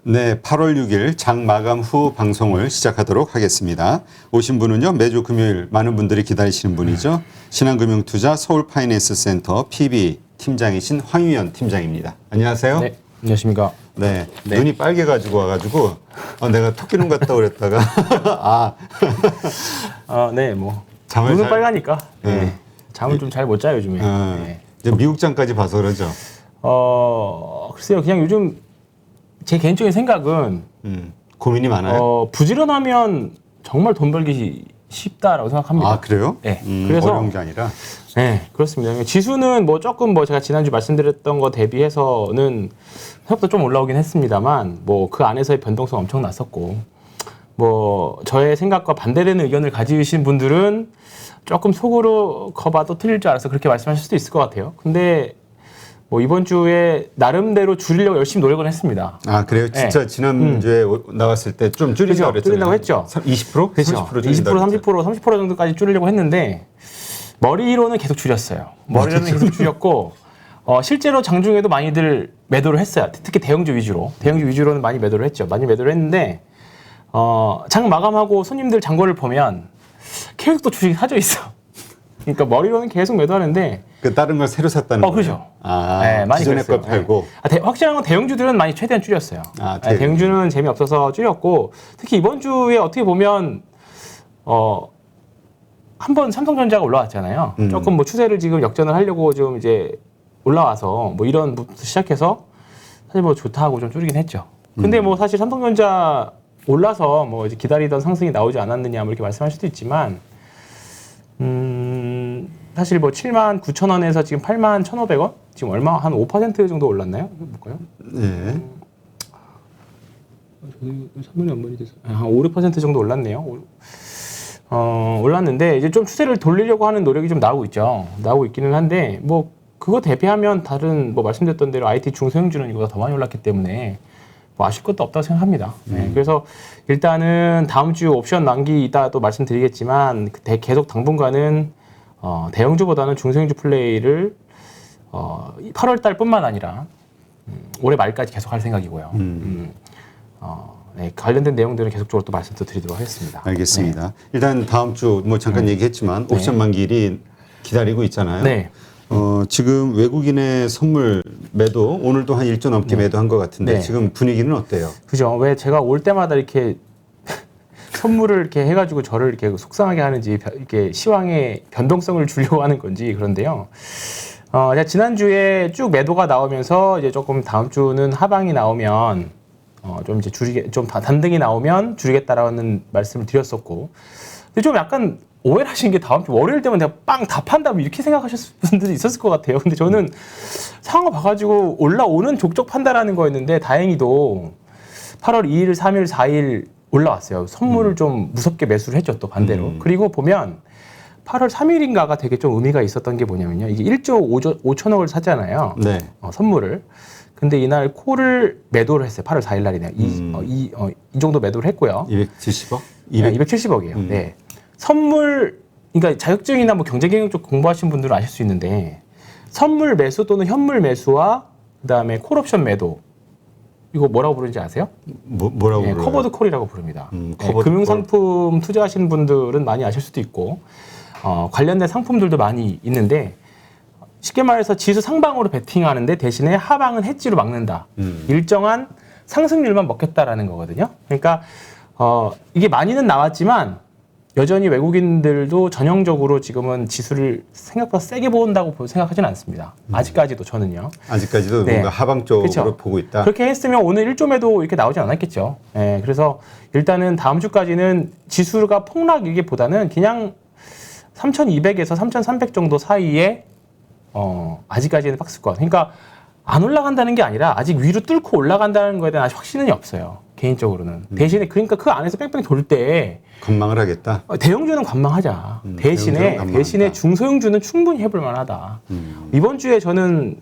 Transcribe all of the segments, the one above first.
네, 8월 6일 장 마감 후 방송을 시작하도록 하겠습니다. 오신 분은요, 매주 금요일 많은 분들이 기다리시는 분이죠. 신한금융투자 서울파이낸스센터 PB 팀장이신 황유연 팀장입니다. 안녕하세요. 네, 안녕하십니까. 네, 눈이 빨개가지고 와가지고 내가 토끼눈 같다 그랬다가 네, 뭐 잠을 눈은 잘- 빨가니까 네. 잠을 좀 잘 못 자요 요즘에. 네. 이제 미국장까지 봐서 그러죠. 글쎄요, 그냥 요즘 제 개인적인 생각은 고민이 많아요. 부지런하면 정말 돈 벌기 쉽다라고 생각합니다. 아, 그래요? 네. 그래서 어려운 게 아니라. 네, 그렇습니다. 지수는 뭐 조금 뭐 제가 지난주 말씀드렸던 거 대비해서는 생각보다 좀 올라오긴 했습니다만 뭐 그 안에서의 변동성 엄청 났었고 뭐 저의 생각과 반대되는 의견을 가지신 분들은 조금 속으로 거봐도 틀릴 줄 알아서 그렇게 말씀하실 수도 있을 것 같아요. 근데 뭐 이번 주에 나름대로 줄이려고 열심히 노력을 했습니다. 아, 그래요? 진짜 네. 지난주에 나왔을 때 좀 줄이려고 그랬잖아요. 줄인다고 했죠. 20%? 그렇죠. 30% 20%, 30% 정도까지 줄이려고 했는데 머리로는 계속 줄였어요. 머리로는 계속 줄였고 실제로 장중에도 많이들 매도를 했어요. 특히 대형주 위주로는 많이 매도를 했죠. 많이 매도를 했는데 장 마감하고 손님들 잔고를 보면 계속 또 주식이 사져 있어. 그러니까 머리로는 계속 매도하는데 그 다른 걸 새로 샀다는 거예요? 그렇죠. 아, 네, 많이 기존의 그랬어요. 거 팔고. 확실한 건 대형주들은 많이 최대한 줄였어요. 아, 대형주는 재미없어서 줄였고 특히 이번 주에 어떻게 보면 한번 삼성전자가 올라왔잖아요. 조금 뭐 추세를 지금 역전을 하려고 좀 이제 올라와서 뭐 이런 부터 시작해서 사실 뭐 좋다고 좀 줄이긴 했죠. 근데 뭐 사실 삼성전자 올라서 뭐 이제 기다리던 상승이 나오지 않았느냐 뭐 이렇게 말씀할 수도 있지만 사실 뭐 79,000원에서 지금 81,500원? 지금 얼마? 한 5% 정도 올랐나요? 이거 볼까요? 네. 저희 3분의 몇 번이 돼서 한 5, 6% 정도 올랐네요. 올랐는데 이제 좀 추세를 돌리려고 하는 노력이 좀 나오고 있죠. 나오고 있기는 한데 뭐 그거 대비하면 다른 뭐 말씀드렸던 대로 IT 중소형주는 이거보다 더 많이 올랐기 때문에 뭐 아실 것도 없다고 생각합니다. 네, 그래서 일단은 다음 주 옵션 만기 이따 또 말씀드리겠지만 계속 당분간은 대형주보다는 중소형주 플레이를 8월 달뿐만 아니라 올해 말까지 계속 할 생각이고요. 네, 관련된 내용들은 계속적으로 또 말씀드리도록 하겠습니다. 알겠습니다. 일단 다음 주 뭐 잠깐 얘기했지만 옵션 만기일이 기다리고 있잖아요. 네. 지금 외국인의 선물 매도 오늘도 한 1조 넘게 매도한 것 같은데 네. 지금 분위기는 어때요? 그죠? 왜 제가 올 때마다 이렇게 선물을 이렇게 해가지고 저를 이렇게 속상하게 하는지 이렇게 시황의 변동성을 주려고 하는 건지 그런데요. 제가 지난주에 쭉 매도가 나오면서 이제 조금 다음 주는 하방이 나오면 좀 이제 단등이 나오면 줄이겠다라는 말씀을 드렸었고, 근데 좀 약간 오해를 하신 게 다음 주 월요일 되면 내가 빵 다 판다고 이렇게 생각하셨을 분들이 있었을 것 같아요. 근데 저는 상황을 봐가지고 올라오는 족족 판다라는 거였는데 다행히도 8월 2일, 3일, 4일 올라왔어요. 선물을 좀 무섭게 매수를 했죠, 또 반대로. 그리고 보면 8월 3일인가가 되게 좀 의미가 있었던 게 뭐냐면요. 이게 1조 5천억을 샀잖아요. 네. 선물을. 근데 이날 콜을 매도를 했어요. 8월 4일 날이네요. 이 정도 매도를 했고요. 270억? 270억이에요. 네. 선물, 그러니까 자격증이나 뭐 경제경영 쪽 공부하신 분들은 아실 수 있는데 선물 매수 또는 현물 매수와 그다음에 콜옵션 매도 이거 뭐라고 부르는지 아세요? 뭐라고 네, 불러요? 커버드 콜이라고 부릅니다. 커버드 금융상품 투자하시는 분들은 많이 아실 수도 있고 관련된 상품들도 많이 있는데 쉽게 말해서 지수 상방으로 베팅하는데 대신에 하방은 해지로 막는다. 일정한 상승률만 먹겠다라는 거거든요. 그러니까 이게 많이는 나왔지만 여전히 외국인들도 전형적으로 지금은 지수를 생각보다 세게 본다고 생각하지는 않습니다. 아직까지도 저는요. 아직까지도 네. 뭔가 하방 쪽으로 그렇죠. 보고 있다. 그렇게 했으면 오늘 1조매도 이렇게 나오지 않았겠죠. 네, 그래서 일단은 다음 주까지는 지수가 폭락이기보다는 그냥 3,200에서 3,300 정도 사이에 아직까지는 박스권. 그러니까 안 올라간다는 게 아니라 아직 위로 뚫고 올라간다는 거에 대한 아직 확신은 없어요. 개인적으로는. 대신에 그러니까 그 안에서 뺑뺑 돌 때 관망을 하겠다. 대형주는 관망하자. 대형주는 관망한다. 대신에 중소형주는 충분히 해볼 만하다. 이번 주에 저는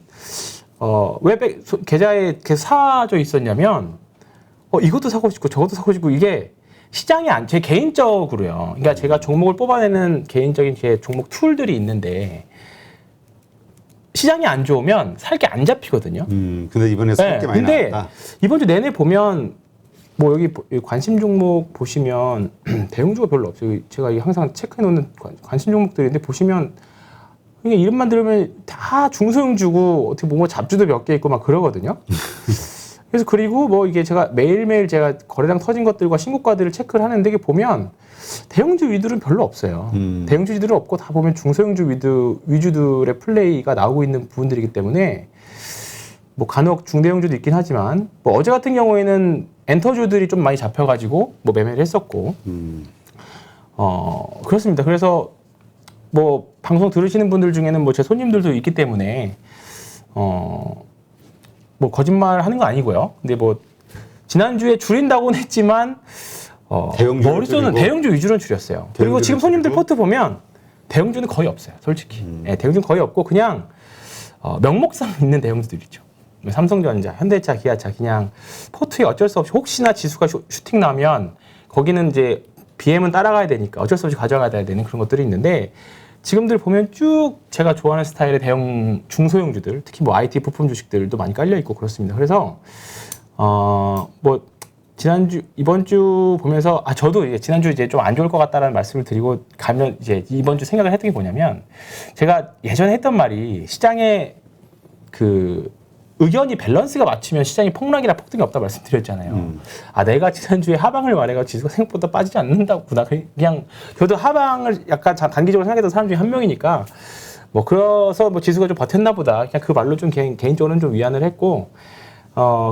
왜 계좌에 이렇게 사져 있었냐면 이것도 사고 싶고 저것도 사고 싶고 이게 시장이 제 개인적으로요. 그러니까 제가 종목을 뽑아내는 개인적인 제 종목 툴들이 있는데 시장이 안 좋으면 살 게 안 잡히거든요. 근데 이번에 살 게 많이 근데 나왔다. 이번 주 내내 보면 뭐 여기 관심 종목 보시면 대형주가 별로 없어요. 제가 항상 체크해 놓는 관심 종목들인데 보시면 그냥 이름만 들으면 다 중소형주고 어떻게 보면 잡주도 몇 개 있고 막 그러거든요. 그래서 그리고 뭐 이게 제가 매일매일 제가 거래량 터진 것들과 신고가들을 체크를 하는데 이게 보면 대형주 위주들은 별로 없어요. 대형주 위주들은 없고 다 보면 중소형주 위주들의 플레이가 나오고 있는 부분들이기 때문에 뭐 간혹 중대형주도 있긴 하지만 뭐 어제 같은 경우에는 엔터주들이 좀 많이 잡혀가지고 뭐 매매를 했었고 그렇습니다. 그래서 뭐 방송 들으시는 분들 중에는 뭐 제 손님들도 있기 때문에 뭐 거짓말 하는 거 아니고요. 근데 뭐 지난주에 줄인다고는 했지만 머릿속은 대형주 위주로 줄였어요. 그리고 지금 손님들 포트 보면 대형주는 거의 없어요. 솔직히. 네, 대형주는 거의 없고 그냥 명목상 있는 대형주들이죠. 삼성전자, 현대차, 기아차 그냥 포트에 어쩔 수 없이 혹시나 지수가 슈팅 나면 거기는 이제 BM은 따라가야 되니까 어쩔 수 없이 가져가야 되는 그런 것들이 있는데 지금들 보면 쭉 제가 좋아하는 스타일의 대형 중소형주들 특히 뭐 IT 부품 주식들도 많이 깔려 있고 그렇습니다. 그래서 뭐 지난주 이번 주 보면서 저도 이제 지난주 이제 좀 안 좋을 것 같다라는 말씀을 드리고 가면 이제 이번 주 생각을 했던 게 뭐냐면 제가 예전에 했던 말이 시장에 그 의견이 밸런스가 맞추면 시장이 폭락이나 폭등이 없다 말씀드렸잖아요. 내가 지난주에 하방을 말해가지고 지수가 생각보다 빠지지 않는다구나. 그냥 저도 하방을 약간 단기적으로 생각했던 사람 중에 한 명이니까 뭐 그래서 뭐 지수가 좀 버텼나 보다. 그냥 그 말로 좀 개인적으로는 좀 위안을 했고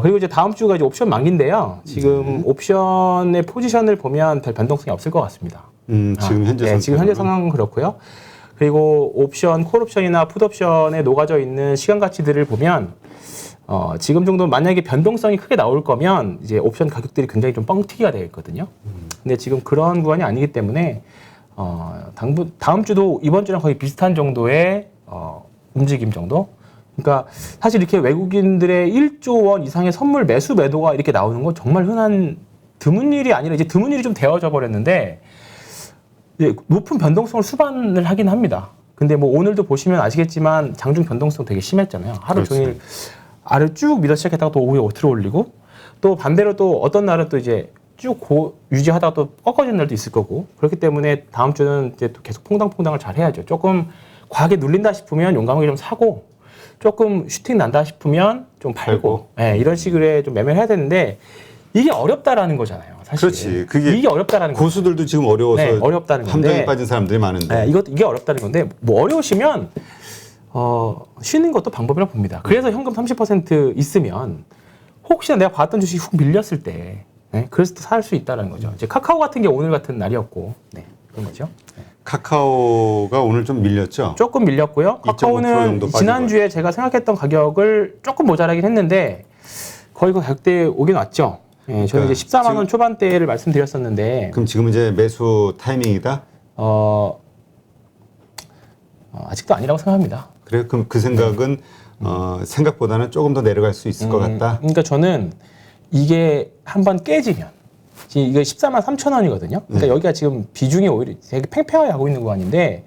그리고 이제 다음 주가 이제 옵션 만기인데요. 지금 옵션의 포지션을 보면 별 변동성이 없을 것 같습니다. 지금 현재 네, 지금 현재 상황은 그렇고요. 그리고 옵션, 콜옵션이나 풋옵션에 녹아져 있는 시간 가치들을 보면 지금 정도 만약에 변동성이 크게 나올 거면 이제 옵션 가격들이 굉장히 좀 뻥튀기가 되겠거든요. 근데 지금 그런 구간이 아니기 때문에 다음 주도 이번 주랑 거의 비슷한 정도의 움직임 정도. 그러니까 사실 이렇게 외국인들의 1조 원 이상의 선물 매수 매도가 이렇게 나오는 건 정말 드문 일이 아니라 이제 드문 일이 좀 되어져 버렸는데 높은 변동성을 수반을 하긴 합니다. 근데 뭐 오늘도 보시면 아시겠지만 장중 변동성 되게 심했잖아요. 하루 종일 아래를 쭉 밀어 시작했다가 또 오후에 들어올리고 또 반대로 또 어떤 날은 또 이제 쭉 유지하다가 또 꺾어지는 날도 있을 거고 그렇기 때문에 다음 주는 이제 또 계속 퐁당퐁당을 잘 해야죠. 조금 과하게 눌린다 싶으면 용감하게 좀 사고 조금 슈팅 난다 싶으면 좀 팔고 네, 이런 식으로 좀 매매를 해야 되는데 이게 어렵다라는 거잖아요. 사실. 그렇지. 이게 어렵다라는 거죠. 고수들도 지금 어려워서 어렵다는 건데 함정에 빠진 사람들이 많은데. 이게 어렵다는 건데 뭐 어려우시면 쉬는 것도 방법이라고 봅니다. 그래서 현금 30% 있으면 혹시나 내가 봤던 주식이 훅 밀렸을 때 그래서 또 살 수 있다는 거죠. 이제 카카오 같은 게 오늘 같은 날이었고 그런 거죠. 카카오가 오늘 좀 밀렸죠? 조금 밀렸고요. 카카오는 지난주에 제가 생각했던 가격을 조금 모자라긴 했는데 거의 그 가격대에 오긴 왔죠. 저는 이제 14만 원 초반대를 말씀드렸었는데 그럼 지금 이제 매수 타이밍이다? 아직도 아니라고 생각합니다. 그래요? 그럼 그 생각은 생각보다는 조금 더 내려갈 수 있을 것 같다? 그러니까 저는 이게 한번 깨지면 지금 이게 14만 3천 원이거든요. 그러니까 여기가 지금 비중이 오히려 되게 팽팽하게 하고 있는 구간인데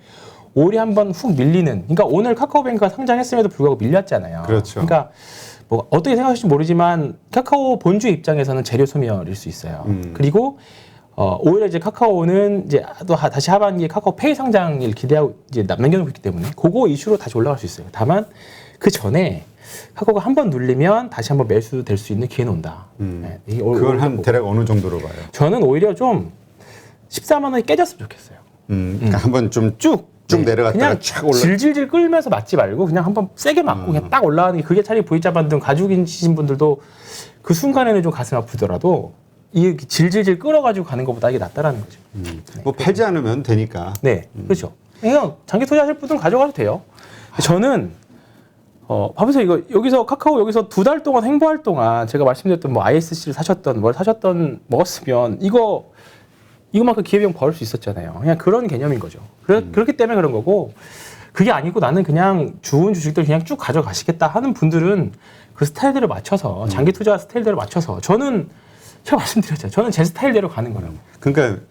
오히려 한번 훅 밀리는 그러니까 오늘 카카오뱅크가 상장했음에도 불구하고 밀렸잖아요. 그렇죠. 그러니까 뭐 어떻게 생각하실지 모르지만 카카오 본주 입장에서는 재료 소멸일 수 있어요. 그리고 오히려 이제 카카오는 이제 또 다시 하반기에 카카오페이 상장을 기대하고 이제 남겨놓고 있기 때문에 그거 이슈로 다시 올라갈 수 있어요. 다만 그 전에 카카오가 한번 눌리면 다시 한번 매수될 수 있는 기회는 온다. 네, 그걸 한 대략 어느 정도로 봐요? 저는 오히려 좀 14만 원이 깨졌으면 좋겠어요. 그러니까 한번 좀 쭉 내려갔다가 그냥 촥 올라. 질질질 끌면서 맞지 말고 그냥 한번 세게 맞고 그냥 딱 올라가는 게 그게 차라리 V자 반등 가죽이신 분들도 그 순간에는 좀 가슴 아프더라도 이 질질질 끌어가지고 가는 것보다 이게 낫다라는 거죠. 뭐 팔지 않으면 되니까. 네, 그렇죠. 그냥 장기 투자하실 분들은 가져가도 돼요. 저는 봐보세요. 이거 여기서 카카오 여기서 2달 동안 행보할 동안 제가 말씀드렸던 뭐 ISC를 사셨던 뭘 사셨던 먹었으면 이거만큼 기회비용 벌 수 있었잖아요. 그냥 그런 개념인 거죠. 그렇기 때문에 그런 거고 그게 아니고 나는 그냥 좋은 주식들 그냥 쭉 가져가시겠다 하는 분들은 그 스타일대로 맞춰서 장기 투자 스타일대로 맞춰서 저는 제가 말씀드렸잖아요. 저는 제 스타일대로 가는 거라고. 그러니까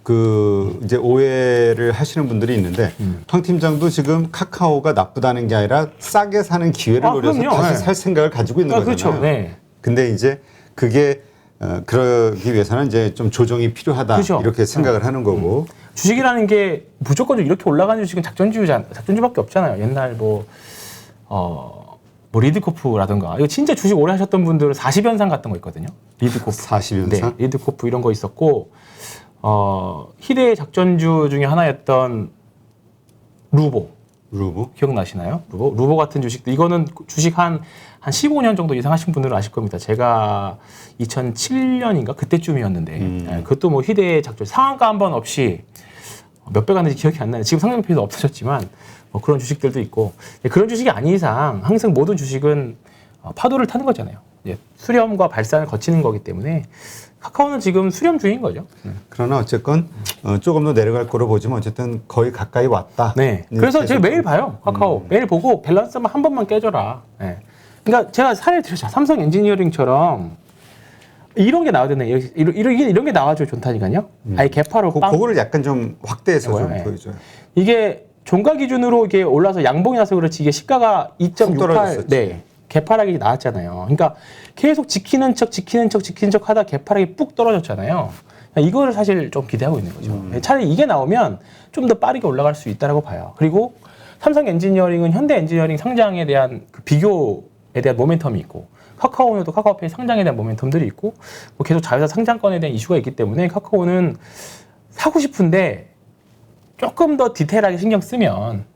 그 이제 오해를 하시는 분들이 있는데 황 팀장도 지금 카카오가 나쁘다는 게 아니라 싸게 사는 기회를 노려서 그럼요. 다시 네. 살 생각을 가지고 있는 거잖아요. 그렇죠. 네. 근데 이제 그게 그러기 위해서는 이제 좀 조정이 필요하다 그렇죠. 이렇게 생각을 하는 거고. 주식이라는 게 무조건 이렇게 올라가는 주식은 작전주밖에 없잖아요. 옛날 뭐 리드코프라든가 이거 진짜 주식 오래 하셨던 분들은 40연상 같은 거 있거든요. 리드코프. 40연상? 네, 리드코프 이런 거 있었고 희대의 작전주 중에 하나였던 루보. 루브? 기억나시나요? 루보 같은 주식도 이거는 주식 한 15년 정도 이상 하신 분들은 아실 겁니다. 제가 2007년인가 그때쯤이었는데 네, 그것도 뭐 희대의 작전 상한가 한 번 없이 몇 배 갔는지 기억이 안 나요. 지금 상장피해서 없어졌지만 뭐 그런 주식들도 있고 그런 주식이 아닌 이상 항상 모든 주식은 파도를 타는 거잖아요. 수렴과 발산을 거치는 거기 때문에 카카오는 지금 수렴주인 거죠. 그러나 어쨌건 조금 더 내려갈 거로 보지만 어쨌든 거의 가까이 왔다. 네. 그래서 제가 매일 봐요. 카카오. 매일 보고 밸런스만 한 번만 깨줘라. 네. 그러니까 제가 사례 드렸죠. 삼성 엔지니어링처럼 이런 게 나와야 되네. 이런 게 나와줘야 좋다니까요. 아예 개파로 빵. 그거를 약간 좀 확대해서 좀 네. 보여줘요. 이게 종가 기준으로 이게 올라서 양봉이 나서 그렇지 이게 시가가 2.68 떨어졌었지. 네. 개파락이 나왔잖아요. 그러니까 계속 지키는 척 하다 개파락이 뚝 떨어졌잖아요. 이거를 사실 좀 기대하고 있는 거죠. 차라리 이게 나오면 좀 더 빠르게 올라갈 수 있다라고 봐요. 그리고 삼성 엔지니어링은 현대 엔지니어링 상장에 대한 그 비교에 대한 모멘텀이 있고 카카오는 또 카카오페이 상장에 대한 모멘텀들이 있고 뭐 계속 자회사 상장권에 대한 이슈가 있기 때문에 카카오는 사고 싶은데 조금 더 디테일하게 신경 쓰면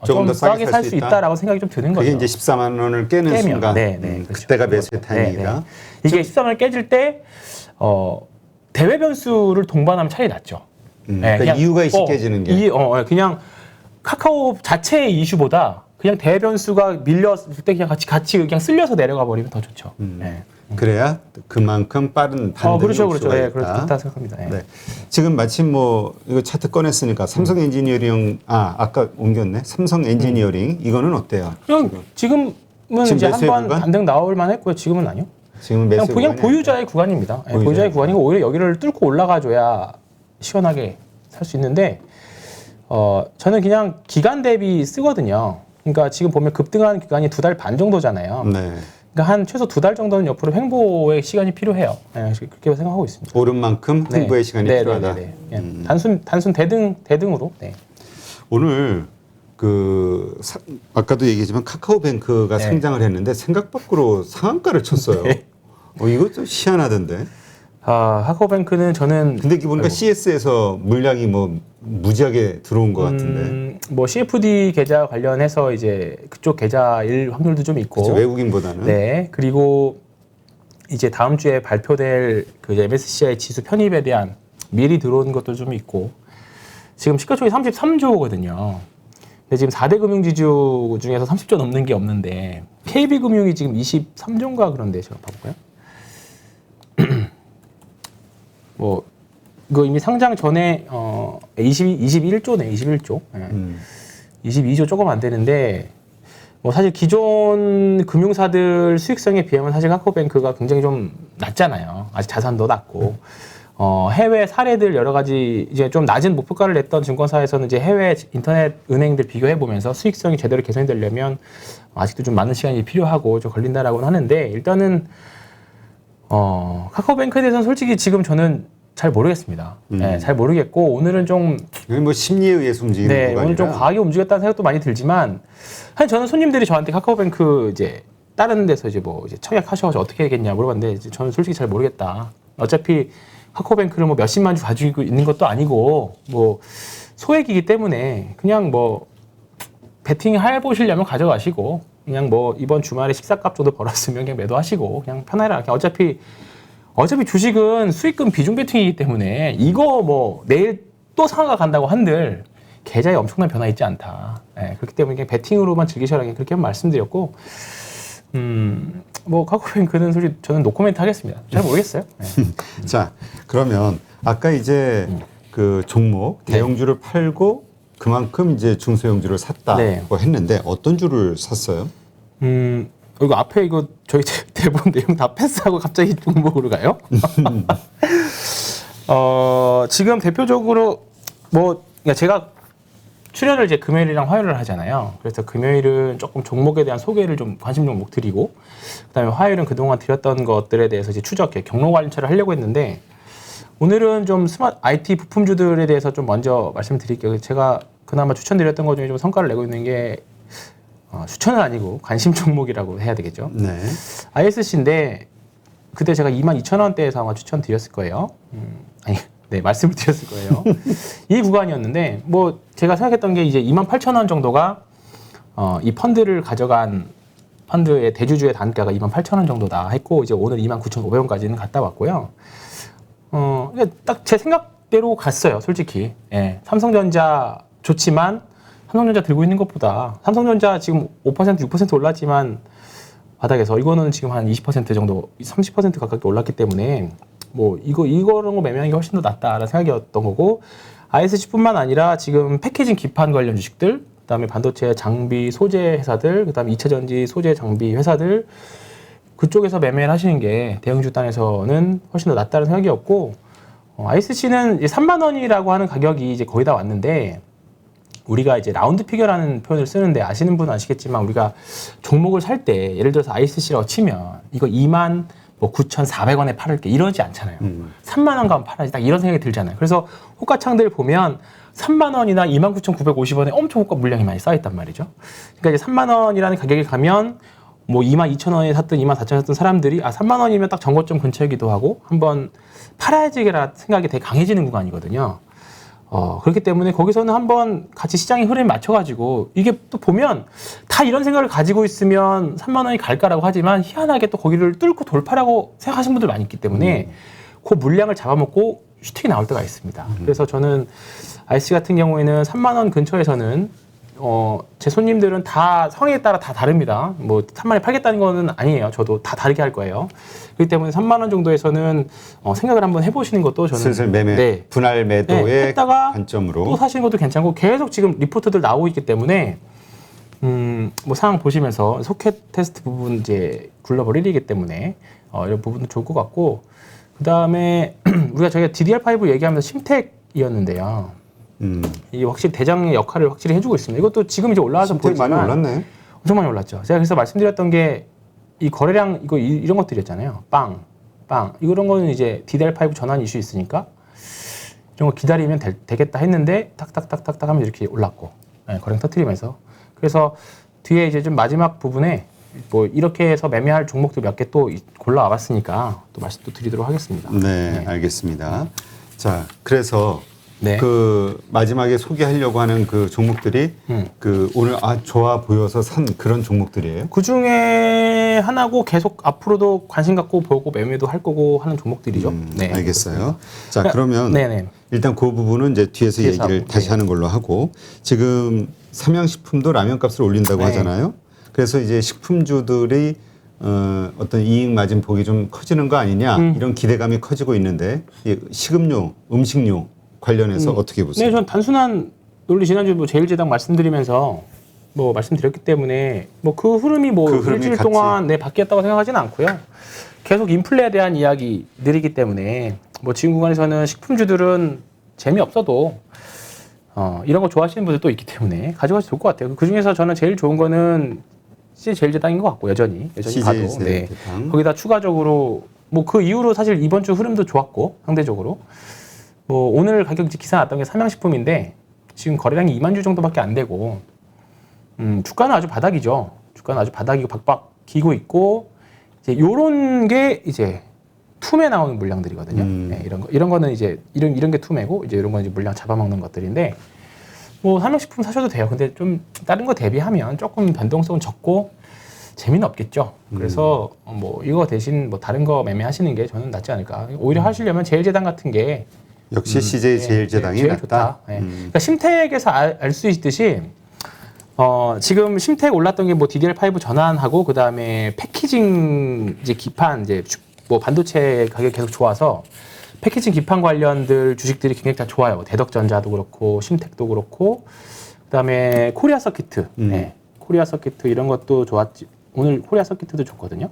조금 좀 더 싸게 살 수 있다라고 생각이 좀 드는 거죠. 그게 이제 14만 원을 깨는 순간 그렇죠. 그때가 매수의 타이밍이다. 네, 네. 이게 13을 깨질 때 대외 변수를 동반하면 차이 났죠. 그러니까 이유가 있이 깨지는 게. 그냥 카카오 자체의 이슈보다 그냥 대외 변수가 밀렸을 때 그냥 같이 그냥 쓸려서 내려가 버리면 더 좋죠. 네. 그래야 그만큼 빠른 반등이 그렇죠. 올 수가 네, 있다. 그렇다 생각합니다. 네. 네. 지금 마침 뭐 이거 차트 꺼냈으니까 삼성 엔지니어링 아까 옮겼네. 삼성 엔지니어링 이거는 어때요? 그냥 지금은 지금 이제 매수의 한번 구간? 반등 나올 만했고요. 지금은 아니요. 지금 그냥 매수 보유자의 구간입니다. 네, 보유자의 구간이고 오히려 여기를 뚫고 올라가줘야 시원하게 살 수 있는데 저는 그냥 기간 대비 쓰거든요. 그러니까 지금 보면 급등한 기간이 2달 반 정도잖아요. 네. 그러니까 한 최소 2달 정도는 옆으로 횡보의 시간이 필요해요. 네, 그렇게 생각하고 있습니다. 오른 만큼 횡보의 시간이 필요하다. 단순 대등으로. 네. 오늘 아까도 얘기했지만 카카오뱅크가 네. 상장을 했는데 생각 밖으로 상한가를 쳤어요. 네. 이거 좀 희한하던데. 카카오뱅크는 저는 근데 보니까 CS에서 물량이 뭐 무지하게 들어온 것 같은데. 뭐 CFD 계좌 관련해서 이제 그쪽 계좌일 확률도 좀 있고. 그쵸, 외국인보다는. 네. 그리고 이제 다음 주에 발표될 그 MSCI 지수 편입에 대한 미리 들어온 것도 좀 있고. 지금 시가총액이 33조거든요. 근데 지금 4대 금융지주 중에서 30조 넘는 게 없는데 KB금융이 지금 23조인가 그런데 제가 봐볼까요? 뭐 이거 이미 상장 전에 21조네, 21조. 네. 22조 조금 안 되는데 뭐 사실 기존 금융사들 수익성에 비하면 사실 카카오뱅크가 굉장히 좀 낮잖아요. 아직 자산도 낮고. 해외 사례들 여러 가지 이제 좀 낮은 목표가를 냈던 증권사에서는 이제 해외 인터넷 은행들 비교해 보면서 수익성이 제대로 개선이 되려면 아직도 좀 많은 시간이 필요하고 좀 걸린다라고는 하는데 일단은 카카오뱅크에 대해서는 솔직히 지금 저는 잘 모르겠습니다. 네, 잘 모르겠고 오늘은 좀 뭐 심리에 의해서 움직이는 네, 구간이라. 오늘 좀 과하게 움직였다는 생각도 많이 들지만 사실 저는 손님들이 저한테 카카오뱅크 이제 다른 데서 이제 뭐 이제 청약하셔서 어떻게 하겠냐 물어봤는데 이제 저는 솔직히 잘 모르겠다. 어차피 카카오뱅크를 뭐 몇십만 주 가지고 있는 것도 아니고 뭐 소액이기 때문에 그냥 뭐 베팅 해보시려면 가져가시고 그냥 뭐 이번 주말에 식사값 정도 벌었으면 그냥 매도하시고 그냥 편하게 그냥 어차피 주식은 수익금 비중 베팅이기 때문에 이거 뭐 내일 또 상한가 간다고 한들 계좌에 엄청난 변화 있지 않다. 네, 그렇기 때문에 그냥 베팅으로만 즐기셔라 그렇게 말씀드렸고 뭐 카카오뱅크는 솔직히 저는 노코멘트 하겠습니다. 잘 모르겠어요. 네. 자, 그러면 아까 이제 그 종목 대형주를 팔고 그만큼 이제 중소형주를 샀다고 네. 했는데 어떤 주를 샀어요? 이거 앞에 이거 저희 대본 내용 다 패스하고 갑자기 종목으로 가요? 지금 대표적으로 뭐 그러니까 제가 출연을 이제 금요일이랑 화요일을 하잖아요. 그래서 금요일은 조금 종목에 대한 소개를 좀 관심 종목 드리고, 그다음에 화요일은 그동안 드렸던 것들에 대해서 이제 추적 경로 관찰을 하려고 했는데, 오늘은 좀 스마트 IT 부품주들에 대해서 좀 먼저 말씀드릴게요. 제가 그나마 추천드렸던 것 중에 좀 성과를 내고 있는 게 추천은 아니고 관심 종목이라고 해야 되겠죠. 네. ISC인데 그때 제가 22,000원대에서 아마 추천드렸을 거예요. 아니, 네, 말씀을 드렸을 거예요. 이 구간이었는데, 뭐, 제가 생각했던 게 이제 28,000원 정도가, 이 펀드를 가져간 펀드의 대주주의 단가가 28,000원 정도다 했고, 이제 오늘 29,500원까지는 갔다 왔고요. 딱 제 생각대로 갔어요, 솔직히. 예, 삼성전자 좋지만, 삼성전자 들고 있는 것보다, 삼성전자 지금 5%, 6% 올랐지만, 바닥에서, 이거는 지금 한 20% 정도, 30% 가깝게 올랐기 때문에, 뭐 이거런 거 매매하는 게 훨씬 더 낫다라는 생각이었던 거고, ISC뿐만 아니라 지금 패키징 기판 관련 주식들, 그다음에 반도체 장비 소재 회사들, 그다음에 2차 전지 소재 장비 회사들, 그쪽에서 매매를 하시는 게 대형 주단에서는 훨씬 더 낫다는 생각이었고, ISC는 이제 3만 원이라고 하는 가격이 이제 거의 다 왔는데, 우리가 이제 라운드 피겨라는 표현을 쓰는데, 아시는 분은 아시겠지만 우리가 종목을 살 때 예를 들어서 ISC라고 치면 이거 2만 뭐 9,400원에 팔을게 이러지 않잖아요. 3만 원 가면 팔아야지, 딱 이런 생각이 들잖아요. 그래서 호가창들 보면 3만 원이나 29,950원에 엄청 호가 물량이 많이 쌓여있단 말이죠. 그러니까 이제 3만 원이라는 가격에 가면 뭐 22,000원에 샀든 24,000원에 샀든 사람들이 3만 원이면 딱 정고점 근처이기도 하고 한번 팔아야지라 생각이 되게 강해지는 구간이거든요. 그렇기 때문에 거기서는 한번 같이 시장의 흐름에 맞춰가지고, 이게 또 보면 다 이런 생각을 가지고 있으면 3만 원이 갈까라고 하지만, 희한하게 또 거기를 뚫고 돌파라고 생각하시는 분들 많이 있기 때문에 그 물량을 잡아먹고 슈팅이 나올 때가 있습니다. 그래서 저는 IC 같은 경우에는 3만 원 근처에서는 제 손님들은 다 상황에 따라 다 다릅니다. 뭐 3만 원에 팔겠다는 거는 아니에요. 저도 다 다르게 할 거예요. 그렇기 때문에 3만 원 정도에서는 생각을 한번 해보시는 것도 저는 슬슬 매매, 네. 분할 매도의 했다가 관점으로 또 사시는 것도 괜찮고, 계속 지금 리포트들 나오고 있기 때문에 뭐 상황 보시면서 소켓 테스트 부분 이제 글로벌 1위이기 때문에 이런 부분도 좋을 것 같고, 그 다음에 우리가 저희가 DDR5 얘기하면서 심텍이었는데요. 이게 확실히 대장의 역할을 확실히 해주고 있습니다. 이것도 지금 이제 올라와서 심텍 보이지만 많이 올랐네. 엄청 많이 올랐죠. 제가 그래서 말씀드렸던 게 이 거래량 이런 것들이었잖아요. 빵 이런 거는 이제 DDR5 전환 이슈 있으니까 이런 거 기다리면 되겠다 했는데 탁탁탁탁탁 하면 이렇게 올랐고, 거래량 터트리면서. 그래서 뒤에 이제 좀 마지막 부분에 뭐 이렇게 해서 매매할 종목들 몇 개 또 골라와 봤으니까 또 말씀 또 드리도록 하겠습니다. 네, 알겠습니다. 자, 그래서 네. 그 마지막에 소개하려고 하는 그 종목들이 그 오늘 좋아 보여서 산 그런 종목들이에요. 그 중에 하나고 계속 앞으로도 관심 갖고 보고 매매도 할 거고 하는 종목들이죠. 네. 알겠어요. 자, 그러면 네네. 일단 그 부분은 이제 뒤에서 얘기를 하고, 다시 네. 하는 걸로 하고, 지금 삼양식품도 라면 값을 올린다고 네. 하잖아요. 그래서 이제 식품주들이 어떤 이익 마진 폭이 좀 커지는 거 아니냐, 이런 기대감이 커지고 있는데, 이 식음료, 음식료 관련해서 어떻게 보세요? 네, 전 단순한 논리 지난주 뭐 제일제당 말씀드리면서 뭐 말씀드렸기 때문에 뭐 그 흐름이 뭐 그 흐름이 일주일 같이. 동안 바뀌었다고 생각하지는 않고요. 계속 인플레에 대한 이야기들이기 때문에 뭐 지금 구간에서는 식품주들은 재미없어도 이런 거 좋아하시는 분들도 있기 때문에 가져가셔도 좋을 것 같아요. 그 중에서 저는 제일 좋은 거는 CJ 제일제당인 것 같고, 여전히 CJ 가도. 네. 제일제당. 거기다 추가적으로 뭐 그 이후로 사실 이번 주 흐름도 좋았고, 상대적으로 뭐 오늘 가격 기사 났던 게 삼양식품인데 지금 거래량이 2만 주 정도밖에 안 되고, 주가는 아주 바닥이죠. 주가는 아주 바닥이고 박박 기고 있고, 이제 요런 게 이제 툼에 나오는 물량들이거든요. 네, 이런 거는 이제 이런 게 툼이고, 이제 이런 건 이제 물량 잡아먹는 것들인데, 뭐 삼양식품 사셔도 돼요. 근데 좀 다른 거 대비하면 조금 변동성은 적고 재미는 없겠죠. 그래서 뭐 이거 대신 뭐 다른 거 매매하시는 게 저는 낫지 않을까. 오히려 하시려면 제일제당 같은 게 역시 CJ 제일제당이 제일 낫다. 좋다. 네. 그러니까 심텍에서 알 수 있듯이 지금 심텍 올랐던 게 뭐 DDR5 전환하고, 그 다음에 패키징 이제 기판 이제 뭐 반도체 가격 계속 좋아서 패키징 기판 관련들 주식들이 굉장히 다 좋아요. 대덕전자도 그렇고 심텍도 그렇고, 그 다음에 코리아 서키트, 네. 코리아 서키트 이런 것도 좋았지. 오늘 코리아 서키트도 좋거든요.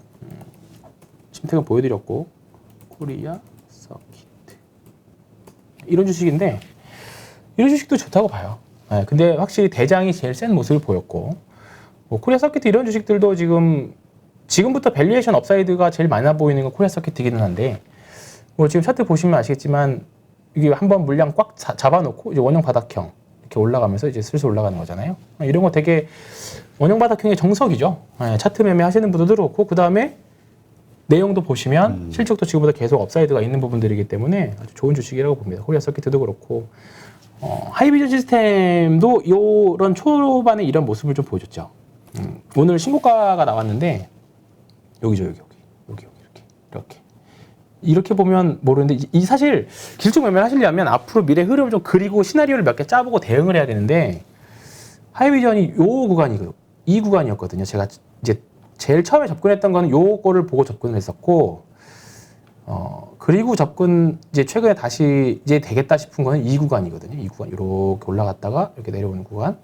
심텍은 보여드렸고, 코리아 서키트. 이런 주식인데 이런 주식도 좋다고 봐요. 예, 근데 확실히 대장이 제일 센 모습을 보였고 뭐 코리아 서킷 이런 주식들도 지금부터 밸류에이션 업사이드가 제일 많아 보이는 건 코리아 서킷이기는 한데 뭐 지금 차트 보시면 아시겠지만 이게 한번 물량 꽉 잡아놓고 이제 원형 바닥형 이렇게 올라가면서 이제 슬슬 올라가는 거잖아요. 이런 거 되게 원형 바닥형의 정석이죠. 예, 차트 매매 하시는 분들도 그렇고 그 다음에 내용도 보시면 실적도 지금보다 계속 업사이드가 있는 부분들이기 때문에 아주 좋은 주식이라고 봅니다. 코리아 서킷도 그렇고 하이비전 시스템도 이런 초반에 이런 모습을 좀 보여줬죠. 오늘 신고가가 나왔는데 여기 이렇게 보면 모르는데 이 사실 길쭉 매매를 하시려면 앞으로 미래 흐름을 좀 그리고 시나리오를 몇 개 짜보고 대응을 해야 되는데 하이비전이 이 구간이었거든요. 제가 이제 제일 처음에 접근했던 거는 요거를 보고 접근을 했었고 그리고 이제 최근에 다시 이제 되겠다 싶은 거는 이 구간이거든요. 이 구간 이렇게 올라갔다가 이렇게 내려오는 구간.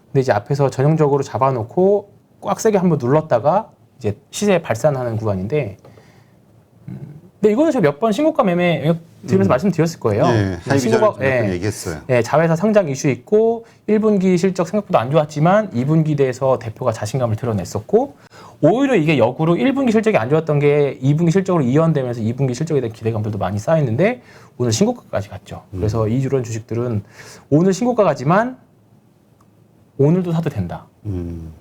근데 이제 앞에서 전형적으로 잡아놓고 꽉 세게 한번 눌렀다가 이제 시세 발산하는 구간인데 근데 이거는 제가 몇 번 신고가 매매 드리면서 말씀드렸을 거예요. 네, 하이비전을 몇 번 얘기했어요. 네, 자회사 상장 이슈 있고 1분기 실적 생각보다 안 좋았지만 2분기 대해서 대표가 자신감을 드러냈었고 오히려 이게 역으로 1분기 실적이 안 좋았던 게 2분기 실적으로 이연되면서 2분기 실적에 대한 기대감들도 많이 쌓였는데 오늘 신고가까지 갔죠. 그래서 이런 주식들은 오늘 신고가가지만 오늘도 사도 된다.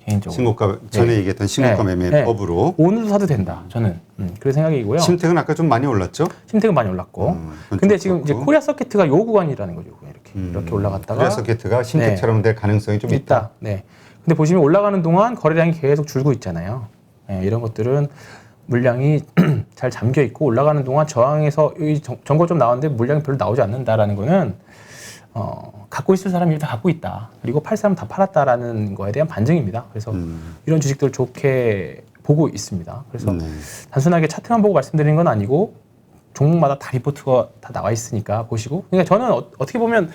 개인적으로. 신고가 전에 얘기했던 신고가 매매법으로 오늘도 사도 된다. 저는 그런 생각이고요. 심택은 아까 좀 많이 올랐죠? 심택은 많이 올랐고. 근데 지금 이제 코리아 서킷가 요 구간이라는 거죠. 이렇게 올라갔다가 코리아 서킷가 심택처럼 될 가능성이 좀 있다. 네. 근데 보시면 올라가는 동안 거래량이 계속 줄고 있잖아요. 네, 이런 것들은 물량이 잘 잠겨 있고 올라가는 동안 저항에서 이 정보 좀 나왔는데 물량이 별로 나오지 않는다라는 거는 갖고 있을 사람이 다 갖고 있다. 그리고 팔 사람 다 팔았다라는 거에 대한 반증입니다. 그래서 이런 주식들 좋게 보고 있습니다. 그래서 단순하게 차트만 보고 말씀드리는 건 아니고 종목마다 다 리포트가 다 나와 있으니까 보시고. 그러니까 저는 어떻게 보면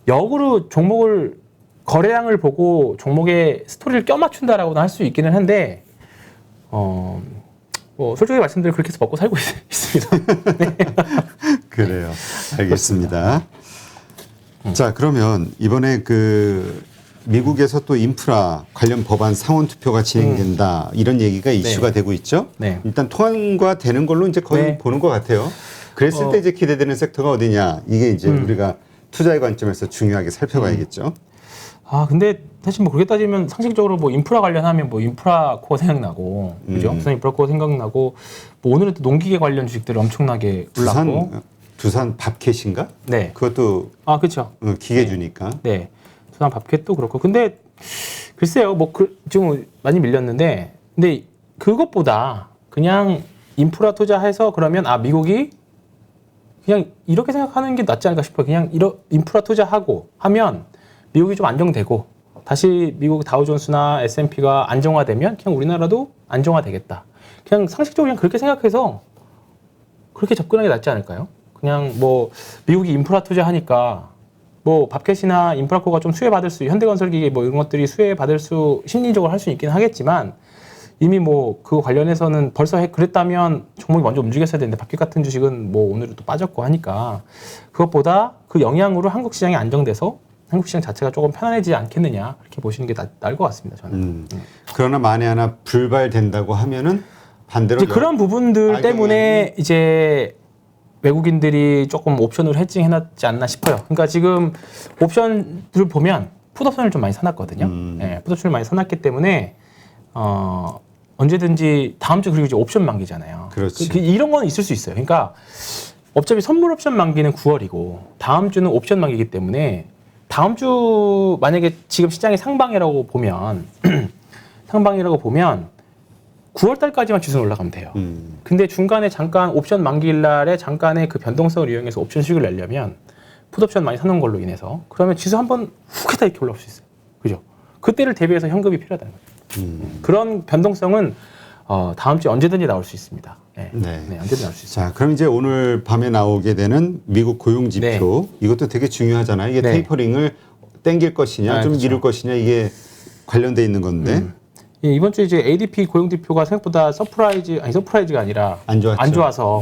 역으로 종목을 거래량을 보고 종목의 스토리를 껴맞춘다라고는 할 수 있기는 한데 뭐 솔직히 말씀드리면 그렇게 해서 먹고 살고 있습니다. 네. 그래요. 알겠습니다. 자, 그러면 이번에 미국에서 또 인프라 관련 법안 상원 투표가 진행된다 이런 얘기가 이슈가 되고 있죠. 네. 일단 통과되는 걸로 이제 거의 보는 것 같아요. 그랬을 때 이제 기대되는 섹터가 어디냐 이게 이제 우리가 투자의 관점에서 중요하게 살펴봐야겠죠. 근데 사실 뭐 그렇게 따지면 상식적으로 뭐 인프라 관련하면 뭐 인프라 코어 생각나고 그죠? 부산 인프라 코어 생각나고 뭐 오늘은 또 농기계 관련 주식들 엄청나게 올랐고. 두산 밥캣인가? 네. 그것도 그렇죠. 기계주니까. 네. 두산 밥캣도 그렇고. 근데 글쎄요. 좀 많이 밀렸는데 근데 그것보다 그냥 인프라 투자해서 그러면 미국이 그냥 이렇게 생각하는 게 낫지 않을까 싶어요. 그냥 인프라 투자하고 하면 미국이 좀 안정되고 다시 미국 다우존스나 S&P가 안정화되면 그냥 우리나라도 안정화되겠다. 그냥 상식적으로 그냥 그렇게 생각해서 그렇게 접근하는 게 낫지 않을까요? 그냥 뭐 미국이 인프라 투자하니까 뭐 밥캣이나 인프라코가 좀 수혜받을 수 현대건설기계 뭐 이런 것들이 수혜받을 수 심리적으로 할 수 있긴 하겠지만 이미 뭐 그거 관련해서는 벌써 그랬다면 종목이 먼저 움직였어야 되는데 밥캣 같은 주식은 뭐 오늘은 또 빠졌고 하니까 그것보다 그 영향으로 한국 시장이 안정돼서 한국 시장 자체가 조금 편안해지지 않겠느냐 그렇게 보시는 게 나을 것 같습니다. 저는. 그러나 만에 하나 불발된다고 하면은 반대로 이제 그런 부분들 때문에 이제 외국인들이 조금 옵션을 해칭해놨지 않나 싶어요. 그러니까 지금 옵션들을 보면 풋옵션을 좀 많이 사놨거든요. 네, 풋옵션을 많이 사놨기 때문에 언제든지 다음 주 그리고 이제 옵션 만기잖아요. 그렇지. 이런 건 있을 수 있어요. 그러니까 어차피 선물 옵션 만기는 9월이고 다음 주는 옵션 만기이기 때문에 다음 주 만약에 지금 시장이 상방이라고 보면 9월 달까지만 주순 올라가면 돼요. 근데 중간에 잠깐 옵션 만기일 날에 잠깐의 그 변동성을 이용해서 옵션 수익을 내려면 풋옵션 많이 사놓은 걸로 인해서 그러면 지수 한번 훅 했다 이렇게 올라올 수 있어요. 그죠? 그때를 대비해서 현금이 필요하다는 거죠. 그런 변동성은 다음 주에 언제든지 나올 수 있습니다. 네, 언제든지 나올 수 있습니다. 자, 그럼 이제 오늘 밤에 나오게 되는 미국 고용지표 이것도 되게 중요하잖아요. 이게 테이퍼링을 땡길 것이냐 좀 미룰 것이냐 이게 관련돼 있는 건데 이번 주에 이제 ADP 고용지표가 생각보다 서프라이즈가 아니라 안 좋아서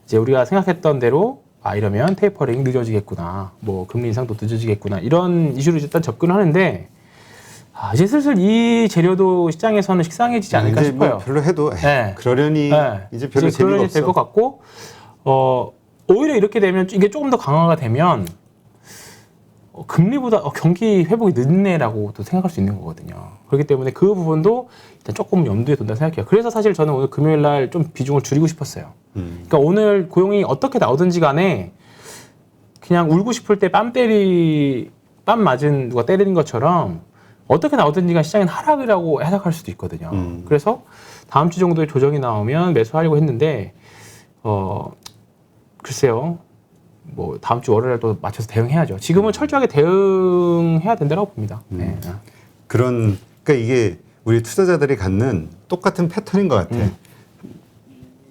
이제 우리가 생각했던 대로 이러면 테이퍼링 늦어지겠구나, 뭐 금리 인상도 늦어지겠구나, 이런 이슈로 일단 접근을 하는데, 이제 슬슬 이 재료도 시장에서는 식상해지지 않을까 이제 싶어요. 뭐 별로 해도 네. 그러려니 네. 이제 별로 재미가 그러니 없어. 될 것 같고, 오히려 이렇게 되면 이게 조금 더 강화가 되면 금리보다 경기 회복이 늦네라고 또 생각할 수 있는 거거든요. 그렇기 때문에 그 부분도 일단 조금 염두에 둔다 생각해요. 그래서 사실 저는 오늘 금요일 날 좀 비중을 줄이고 싶었어요. 그러니까 오늘 고용이 어떻게 나오든지 간에 그냥 울고 싶을 때 뺨 맞은 누가 때리는 것처럼 어떻게 나오든지 간 시장은 하락이라고 해석할 수도 있거든요. 그래서 다음 주 정도에 조정이 나오면 매수하려고 했는데 글쎄요. 뭐 다음 주 월요일에 또 맞춰서 대응해야죠. 지금은 철저하게 대응해야 된다고 봅니다. 네. 그러니까 이게 우리 투자자들이 갖는 똑같은 패턴인 것 같아.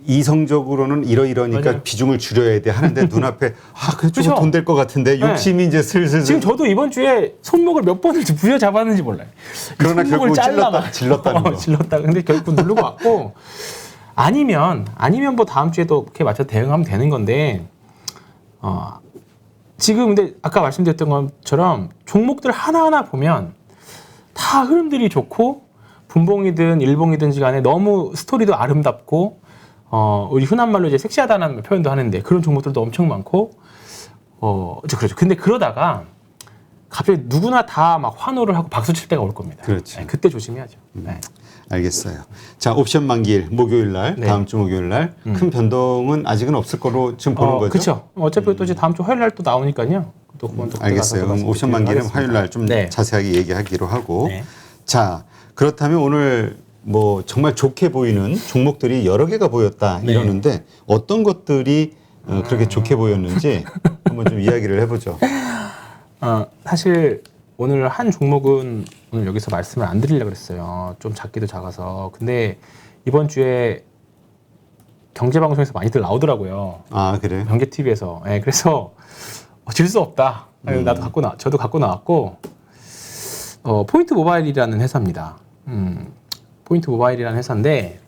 이성적으로는 이러니까 맞아요. 비중을 줄여야 돼 하는데 눈앞에 그래 그쵸? 저거 돈 될 것 같은데 욕심이 이제 슬슬 지금 저도 이번 주에 손목을 몇 번을 부여 잡았는지 몰라요. 그러나 손목을 결국은 질렀다는 거. 질렀다. 근데 결국 누르고 왔고 아니면 뭐 다음 주에도 그렇게 맞춰서 대응하면 되는 건데 지금 근데 아까 말씀드렸던 것처럼 종목들 하나하나 보면 다 흐름들이 좋고 분봉이든 일봉이든지 간에 너무 스토리도 아름답고 우리 흔한 말로 이제 섹시하다는 표현도 하는데 그런 종목들도 엄청 많고 그렇죠. 근데 그러다가 갑자기 누구나 다 막 환호를 하고 박수 칠 때가 올 겁니다. 그렇죠. 네, 그때 조심해야죠. 네. 알겠어요. 자, 옵션 만기일 목요일 날, 네. 다음 주 목요일 날 큰 변동은 아직은 없을 거로 지금 보는 거죠. 그렇죠. 어차피 또 이제 다음 주 화요일 날 또 나오니까요. 또 그건 또 그때 알겠어요. 가서 그럼 옵션 만기는 화요일 날 좀 네. 자세하게 얘기하기로 하고. 네. 자, 그렇다면 오늘 뭐 정말 좋게 보이는 종목들이 여러 개가 보였다 네. 이러는데 어떤 것들이 그렇게 좋게 보였는지 한번 좀 이야기를 해보죠. 사실 오늘 한 종목은 오늘 여기서 말씀을 안 드리려고 그랬어요. 좀 작기도 작아서. 근데 이번 주에 경제방송에서 많이들 나오더라고요. 그래요? 경제TV에서. 네, 그래서 질 수 없다. 나도 저도 갖고 나왔고, 포인트 모바일이라는 회사입니다. 포인트 모바일이라는 회사인데,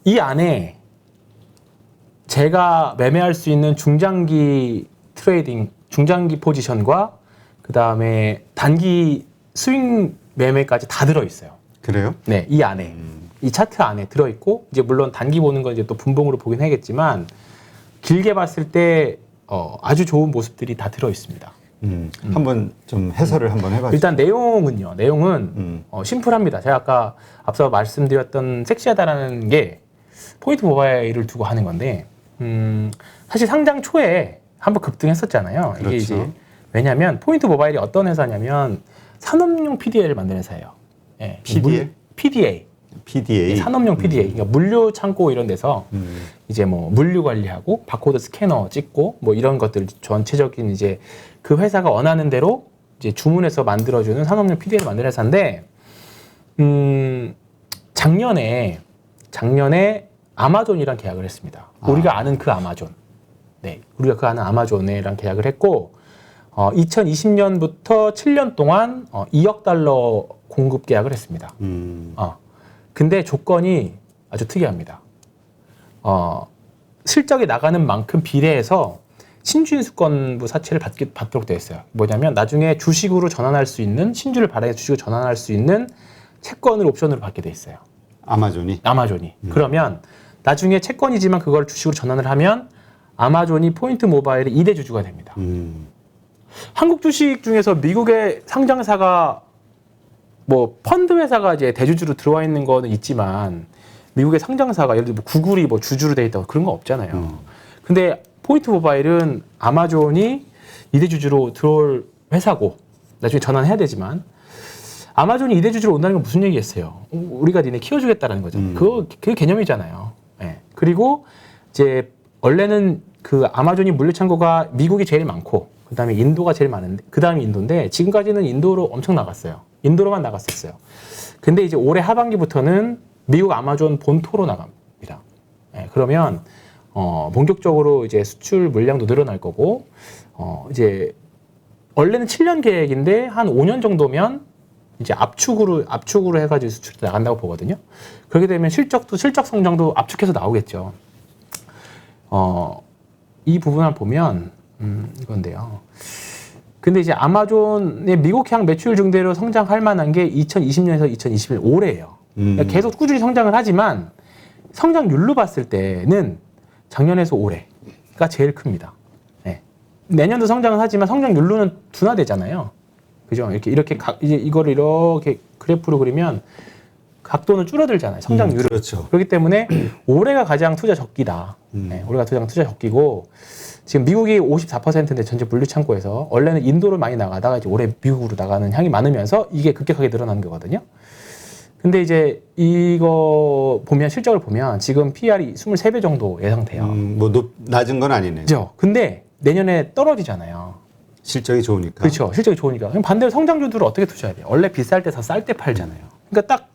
이 안에 제가 매매할 수 있는 중장기 트레이딩, 중장기 포지션과 그 다음에 단기 스윙 매매까지 다 들어있어요. 그래요? 네, 이 안에. 이 차트 안에 들어있고, 이제 물론 단기 보는 건 이제 또 분봉으로 보긴 해야겠지만, 길게 봤을 때, 아주 좋은 모습들이 다 들어있습니다. 한번 좀 해설을 한번 해봐주세요. 일단 내용은 심플합니다. 제가 아까 앞서 말씀드렸던 섹시하다라는 게 포인트 모바일을 두고 하는 건데, 사실 상장 초에 한번 급등했었잖아요. 이게 그렇죠. 이제 왜냐하면 포인트 모바일이 어떤 회사냐면 산업용 PDA를 만드는 회사예요. 예, PDA? PDA. PDA. 산업용 PDA. 그러니까 물류 창고 이런 데서 이제 뭐 물류 관리하고 바코드 스캐너 찍고 뭐 이런 것들 전체적인 이제 그 회사가 원하는 대로 이제 주문해서 만들어주는 산업용 PDA를 만드는 회사인데 작년에 아마존이랑 계약을 했습니다. 우리가 아는 그 아마존. 네, 우리가 그 아는 아마존이랑 계약을 했고 2020년부터 7년 동안 2억 달러 공급 계약을 했습니다. 근데 조건이 아주 특이합니다. 실적이 나가는 만큼 비례해서 신주인수권부 사채를 받도록 되어 있어요. 뭐냐면 나중에 주식으로 전환할 수 있는 신주를 발행해 주식으로 전환할 수 있는 채권을 옵션으로 받게 돼 있어요. 아마존이. 그러면 나중에 채권이지만 그걸 주식으로 전환을 하면 아마존이 포인트 모바일의 2대 주주가 됩니다. 한국 주식 중에서 미국의 상장사가 뭐 펀드 회사가 이제 대주주로 들어와 있는 거는 있지만 미국의 상장사가 예를 들어 뭐 구글이 뭐 주주로 돼 있다고 그런 거 없잖아요. 근데 포인트 모바일은 아마존이 2대 주주로 들어올 회사고 나중에 전환해야 되지만 아마존이 2대 주주로 온다는 건 무슨 얘기겠어요? 우리가 니네 키워주겠다라는 거잖아요. 그 개념이잖아요. 네. 그리고 이제 원래는 그 아마존이 물류 창고가 미국이 제일 많고 그다음에 인도가 제일 많은데 그다음에 인도인데 지금까지는 인도로 엄청 나갔어요. 인도로만 나갔었어요. 근데 이제 올해 하반기부터는 미국 아마존 본토로 나갑니다. 네, 그러면 본격적으로 이제 수출 물량도 늘어날 거고 이제 원래는 7년 계획인데 한 5년 정도면 이제 압축으로 해가지고 수출이 나간다고 보거든요. 그렇게 되면 실적 성장도 압축해서 나오겠죠. 이 부분을 보면 이건데요. 근데 이제 아마존의 미국향 매출 증대로 성장할 만한 게 2020년에서 2021 올해예요. 그러니까 계속 꾸준히 성장을 하지만 성장률로 봤을 때는 작년에서 올해가 제일 큽니다. 네. 내년도 성장은 하지만 성장률로는 둔화되잖아요. 그죠? 이렇게 이제 이거를 이렇게 그래프로 그리면 각도는 줄어들잖아요. 성장률은. 그렇죠. 그렇기 때문에 올해가 가장 투자 적기다. 네, 올해가 가장 투자 적기고 지금 미국이 54%인데 전체 물류 창고에서 원래는 인도를 많이 나가다가 이제 올해 미국으로 나가는 향이 많으면서 이게 급격하게 늘어나는 거거든요. 근데 이제 이거 보면 실적을 보면 지금 PR이 23배 정도 예상돼요. 뭐 낮은 건 아니네. 그죠? 근데 내년에 떨어지잖아요. 실적이 좋으니까. 그렇죠. 실적이 좋으니까. 그럼 반대로 성장주들을 어떻게 투자해야 돼요? 원래 비쌀 때 사서 쌀 때 팔잖아요. 그러니까 딱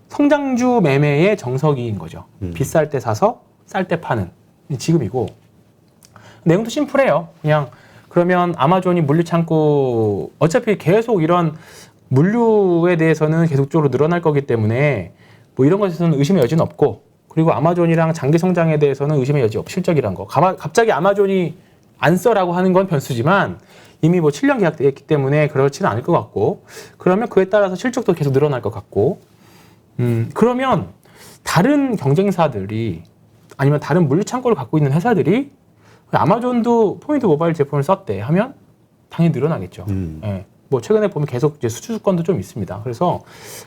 성장주 매매의 정석인 거죠. 비쌀 때 사서 쌀 때 파는 지금이고 내용도 심플해요. 그냥 그러면 아마존이 물류 창고 어차피 계속 이런 물류에 대해서는 계속적으로 늘어날 거기 때문에 뭐 이런 것에서는 의심의 여지는 없고 그리고 아마존이랑 장기 성장에 대해서는 의심의 여지 없 실적이란 거. 갑자기 아마존이 안 써라고 하는 건 변수지만 이미 뭐 7년 계약됐기 때문에 그렇지는 않을 것 같고 그러면 그에 따라서 실적도 계속 늘어날 것 같고 그러면 다른 경쟁사들이 아니면 다른 물류 창고를 갖고 있는 회사들이 아마존도 포인트 모바일 제품을 썼대 하면 당연히 늘어나겠죠. 예. 뭐 최근에 보면 계속 이제 수출권도 좀 있습니다. 그래서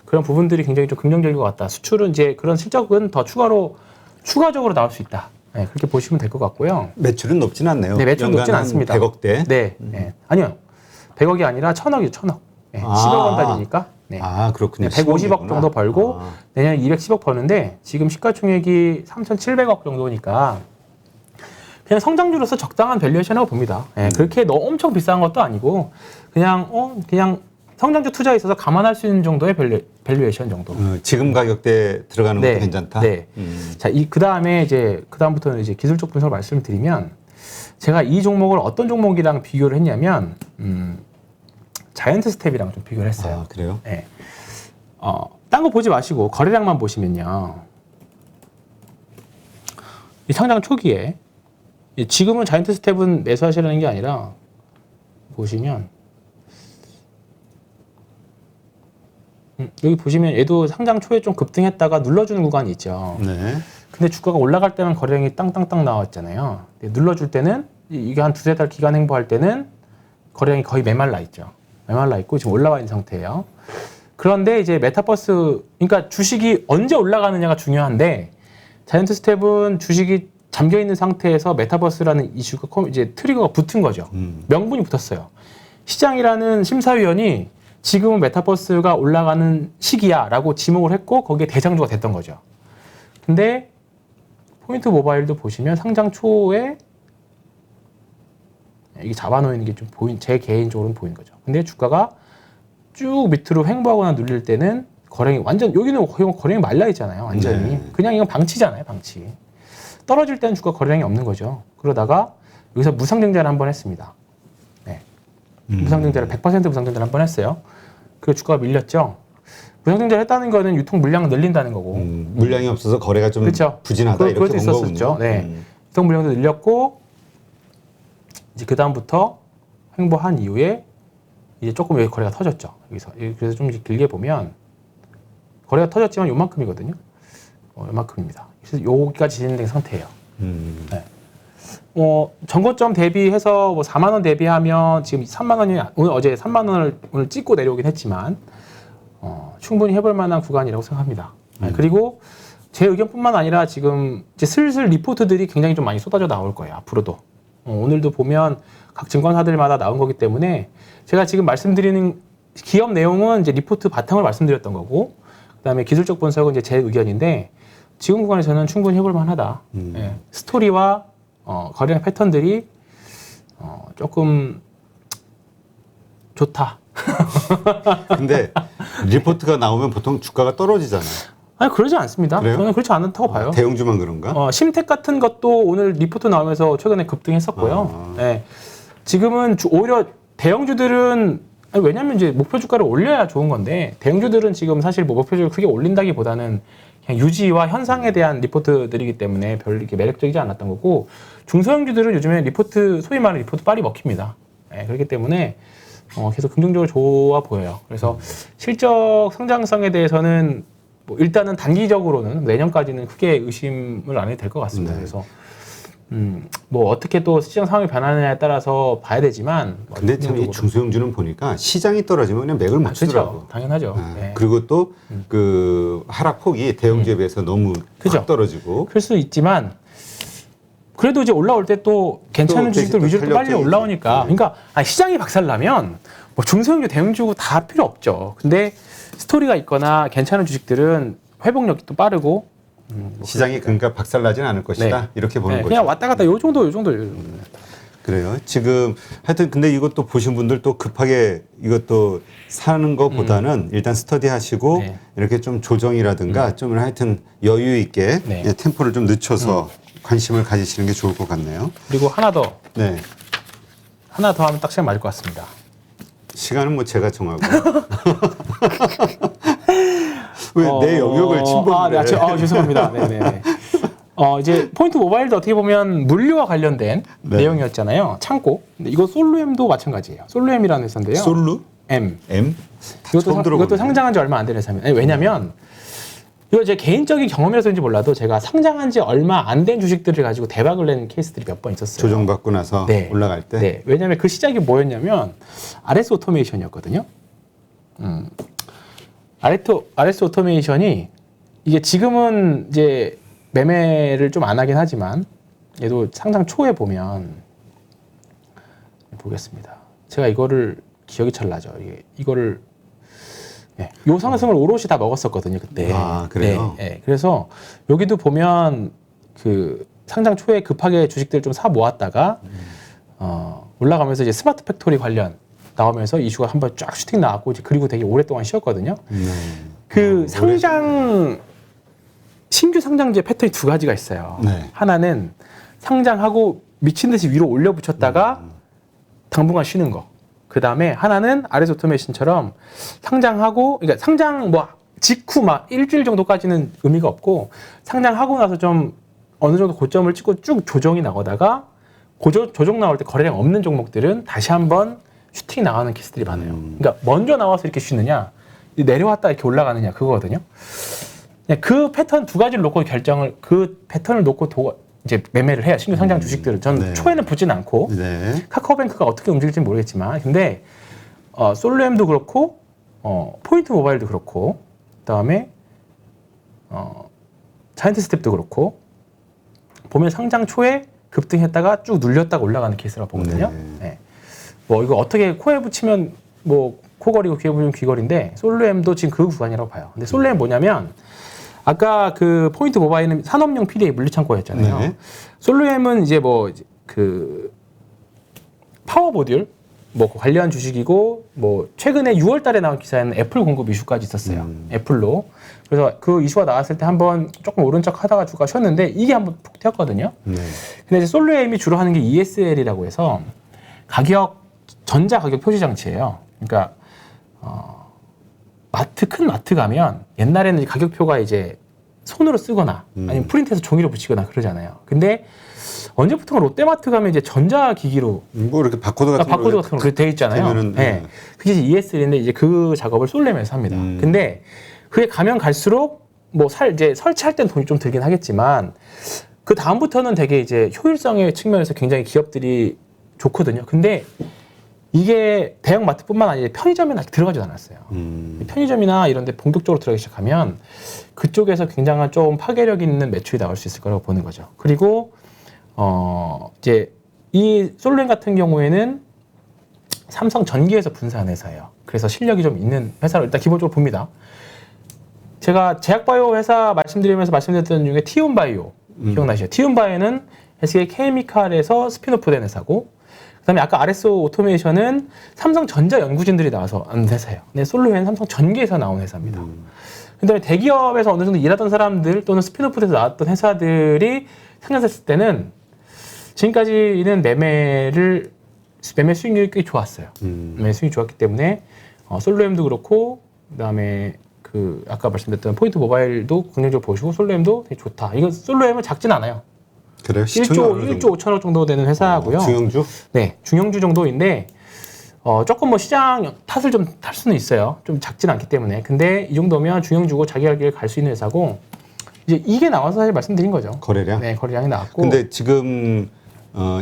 그런 부분들이 굉장히 좀 긍정적일 것 같다. 수출은 이제 그런 실적은 더 추가적으로 나올 수 있다. 네, 그렇게 보시면 될 것 같고요. 매출은 높진 않네요. 네, 매출은 높진 않습니다. 100억대. 네, 네. 아니요. 100억이 아니라 1000억이죠, 1000억. 네, 10억 원달이니까. 네. 그렇군요. 150억 정도 벌고 내년에 210억 버는데 지금 시가총액이 3,700억 정도니까 그냥 성장주로서 적당한 밸류에이션이라고 봅니다. 네, 그렇게 너무 엄청 비싼 것도 아니고 그냥 성장주 투자에 있어서 감안할 수 있는 정도의 밸류에이션 정도. 지금 가격대 들어가는 것도 괜찮다. 네. 자, 그다음부터는 이제 기술적 분석을 말씀을 드리면 제가 이 종목을 어떤 종목이랑 비교를 했냐면 자이언트 스텝이랑 좀 비교를 했어요. 그래요? 네. 딴 거 보지 마시고 거래량만 보시면요. 이 상장 초기에 지금은 자이언트 스텝은 매수하시라는 게 아니라 보시면 여기 보시면 얘도 상장 초에 좀 급등했다가 눌러주는 구간이 있죠. 네. 근데 주가가 올라갈 때는 거래량이 땅땅땅 나왔잖아요. 눌러줄 때는 이게 한 두세 달 기간 행보할 때는 거래량이 거의 메말라 있죠. 메말라 있고 지금 올라와 있는 상태예요. 그런데 이제 메타버스, 그러니까 주식이 언제 올라가느냐가 중요한데 자이언트 스텝은 주식이 잠겨 있는 상태에서 메타버스라는 이슈가 이제 트리거가 붙은 거죠. 명분이 붙었어요. 시장이라는 심사위원이 지금은 메타버스가 올라가는 시기야라고 지목을 했고 거기에 대장주가 됐던 거죠. 근데 포인트 모바일도 보시면 상장 초에 이게 잡아놓는 게 좀 제 개인적으로는 보이는 거죠. 근데 주가가 쭉 밑으로 횡보하거나 눌릴 때는 거래량이 완전 여기는 거래량이 말라 있잖아요. 완전히. 네. 그냥 이건 방치잖아요. 방치. 떨어질 때는 주가 거래량이 없는 거죠. 그러다가 여기서 무상증자를 한번 했습니다. 네. 무상증자를 100% 무상증자를 한번 했어요. 그리고 주가가 밀렸죠. 무상증자를 했다는 거는 유통 물량을 늘린다는 거고. 물량이 없어서 거래가 좀 그렇죠. 부진하다 이렇게 본 있었었죠. 거군요. 네. 유통 물량도 늘렸고 이제 그 다음부터 횡보한 이후에 이제 조금 여기 거래가 터졌죠. 여기서 그래서 좀 길게 보면 거래가 터졌지만 요만큼이거든요. 요만큼입니다. 그래서 여기까지 진행된 상태예요. 네. 전고점 대비해서 뭐 4만 원 대비하면 지금 3만 원이 어제 3만 원을 오늘 찍고 내려오긴 했지만 충분히 해볼 만한 구간이라고 생각합니다. 네. 그리고 제 의견뿐만 아니라 지금 이제 슬슬 리포트들이 굉장히 좀 많이 쏟아져 나올 거예요. 앞으로도 오늘도 보면 각 증권사들마다 나온 거기 때문에 제가 지금 말씀드리는 기업 내용은 이제 리포트 바탕을 말씀드렸던 거고 그다음에 기술적 분석은 이제 제 의견인데 지금 구간에서는 충분히 해볼 만하다. 네. 스토리와 거래량 패턴들이 조금 좋다. 근데 리포트가 나오면 보통 주가가 떨어지잖아요. 아니 그러지 않습니다. 그래요? 저는 그렇지 않다고 봐요. 대형주만 그런가? 심텍 같은 것도 오늘 리포트 나오면서 최근에 급등했었고요. 네. 지금은 오히려 대형주들은 왜냐하면 이제 목표 주가를 올려야 좋은 건데 대형주들은 지금 사실 뭐 목표 주가를 크게 올린다기보다는 그냥 유지와 현상에 대한 리포트들이기 때문에 별 이렇게 매력적이지 않았던 거고 중소형주들은 요즘에 리포트 소위 말하는 리포트 빨이 먹힙니다. 네, 그렇기 때문에 계속 긍정적으로 좋아 보여요. 그래서 실적 성장성에 대해서는 뭐 일단은 단기적으로는 내년까지는 크게 의심을 안 해도 될 것 같습니다. 네. 그래서 뭐 어떻게 또 시장 상황이 변하느냐에 따라서 봐야 되지만 근데 참 이 중소형주는 보니까 시장이 떨어지면 그냥 맥을 못 치더라고. 그렇죠. 당연하죠. 네. 그리고 또 그 하락폭이 대형주에 비해서 너무 그죠. 확 떨어지고 클 수 있지만 그래도 이제 올라올 때 또 괜찮은 또 주식들 또 위주로 또 빨리 탄력적이지. 올라오니까 그러니까 시장이 박살나면 뭐 중소형주, 대형주 다 필요 없죠. 근데 스토리가 있거나 괜찮은 주식들은 회복력이 또 빠르고 뭐 시장이 그러니까 박살나진 않을 것이다. 네. 이렇게 보는 거죠. 그냥 왔다 갔다 요 정도. 그래요. 지금 하여튼 근데 이것도 보신 분들 또 급하게 이것도 사는 것보다는 일단 스터디 하시고 네. 이렇게 좀 조정이라든가 좀 하여튼 여유 있게 네. 템포를 좀 늦춰서 관심을 가지시는 게 좋을 것 같네요. 그리고 하나 더 네. 하면 딱 시간 맞을 것 같습니다. 시간은 뭐 제가 정하고. 왜 내 영역을 침범을 해? 죄송합니다. 네네. 이제 포인트 모바일도 어떻게 보면 물류와 관련된 네. 내용이었잖아요. 창고. 근데 이거 솔루엠도 마찬가지예요. 솔루엠이라는 회사인데요. 솔루? M. M? 다 처음 들어보네. 이것도 상장한 지 얼마 안 된 회사입니다. 아니, 왜냐면 이거 제 개인적인 경험이라서인지 몰라도 제가 상장한 지 얼마 안 된 주식들을 가지고 대박을 낸 케이스들이 몇 번 있었어요. 조정받고 나서 네. 올라갈 때. 네. 왜냐면 그 시작이 뭐였냐면 RS 오토메이션이었거든요. RS 오토메이션이 이게 지금은 이제 매매를 좀 안 하긴 하지만 얘도 상장 초에 보면 보겠습니다. 제가 이거를 기억이 잘 나죠. 이거를 요 상승을 오롯이 다 먹었었거든요 그때. 아, 그래요? 네. 그래서 여기도 보면 그 상장 초에 급하게 주식들 좀 사 모았다가 올라가면서 이제 스마트 팩토리 관련 나오면서 이슈가 한번 쫙 슈팅 나왔고 이제 그리고 되게 오랫동안 쉬었거든요. 그 상장 신규 상장제 패턴이 두 가지가 있어요. 네. 하나는 상장하고 미친 듯이 위로 올려 붙였다가 당분간 쉬는 거. 그 다음에 하나는 RS 오토메이션처럼 상장하고, 그러니까 상장 뭐 직후 막 일주일 정도까지는 의미가 없고 상장하고 나서 좀 어느 정도 고점을 찍고 쭉 조정이 나오다가 조정 나올 때 거래량 없는 종목들은 다시 한번 슈팅 나가는 케이스들이 많아요. 그러니까 먼저 나와서 이렇게 쉬느냐, 내려왔다 이렇게 올라가느냐 그거거든요. 그 패턴 두 가지를 놓고 그 패턴을 놓고 이제 매매를 해요. 신규 상장 주식들을. 전 네. 초에는 붙진 않고 네. 카카오뱅크가 어떻게 움직일지 모르겠지만 근데 솔루엠도 그렇고 포인트 모바일도 그렇고 그다음에 자이언트 스텝도 그렇고 보면 상장 초에 급등했다가 쭉 눌렸다가 올라가는 케이스라고 보거든요. 네. 뭐 이거 어떻게 코에 붙이면 뭐 코걸이고 귀에 붙이면 귀걸인데 솔루엠도 지금 그 구간이라고 봐요. 근데 솔루엠 뭐냐면 아까 그 포인트 모바일은 산업용 PDA 물류창고였잖아요. 네. 솔루엠은 이제 뭐 그 파워 모듈 뭐 관련 주식이고 뭐 최근에 6월달에 나온 기사에는 애플 공급 이슈까지 있었어요. 애플로. 그래서 그 이슈가 나왔을 때 한번 조금 오른쪽 하다가 주가 쉬었는데 이게 한번 푹 튀었거든요. 네. 근데 이제 솔루엠이 주로 하는 게 ESL이라고 해서 전자 가격 표시 장치예요. 그러니까 큰 마트 가면 옛날에는 가격표가 이제 손으로 쓰거나 아니면 프린트해서 종이로 붙이거나 그러잖아요. 근데 언제부턴가 롯데마트 가면 이제 전자기기로 뭐 이렇게 바코드 같은 바코드 같은 거 돼 있잖아요. 되면은, 네. 그게 이제 ESL인데 이제 그 작업을 솔루엠에서 합니다. 근데 그게 가면 갈수록 뭐 이제 설치할 땐 돈이 좀 들긴 하겠지만 그 다음부터는 되게 이제 효율성의 측면에서 굉장히 기업들이 좋거든요. 근데 이게 대형 마트뿐만 아니라 편의점에 아직 들어가지도 않았어요. 편의점이나 이런 데 본격적으로 들어가기 시작하면 그쪽에서 굉장한 좀 파괴력 있는 매출이 나올 수 있을 거라고 보는 거죠. 그리고 이제 이 솔루엠 같은 경우에는 삼성 전기에서 분사한 회사예요. 그래서 실력이 좀 있는 회사로 일단 기본적으로 봅니다. 제가 제약바이오 회사 말씀드렸던 중에 티움바이오 기억나시죠? 티움바이오는 SK 케미칼에서 스피노프 된 회사고 그다음에 아까 RS 오토메이션은 삼성전자 연구진들이 나와서 한 회사예요. 근데 솔루엠은 삼성전기에서 나온 회사입니다. 그다음에 대기업에서 어느 정도 일하던 사람들 또는 스피노프에서 나왔던 회사들이 상장됐을 때는 지금까지는 매매 수익률이 꽤 좋았어요. 매매 수익이 좋았기 때문에 솔루엠도 그렇고 그다음에 그 그 아까 말씀드렸던 포인트 모바일도 긍정적으로 보시고 솔로엠도 되게 좋다. 이건 솔로엠은 작진 않아요. 그래요? 1조 5천억 정도 되는 회사고요. 중형주? 네, 중형주 정도인데 조금 뭐 시장 탓을 좀 탈 수는 있어요. 좀 작진 않기 때문에. 근데 이 정도면 중형주고 자기 할 길 갈 수 있는 회사고 이제 이게 나와서 사실 말씀드린 거죠. 거래량? 네, 거래량이 나왔고. 근데 지금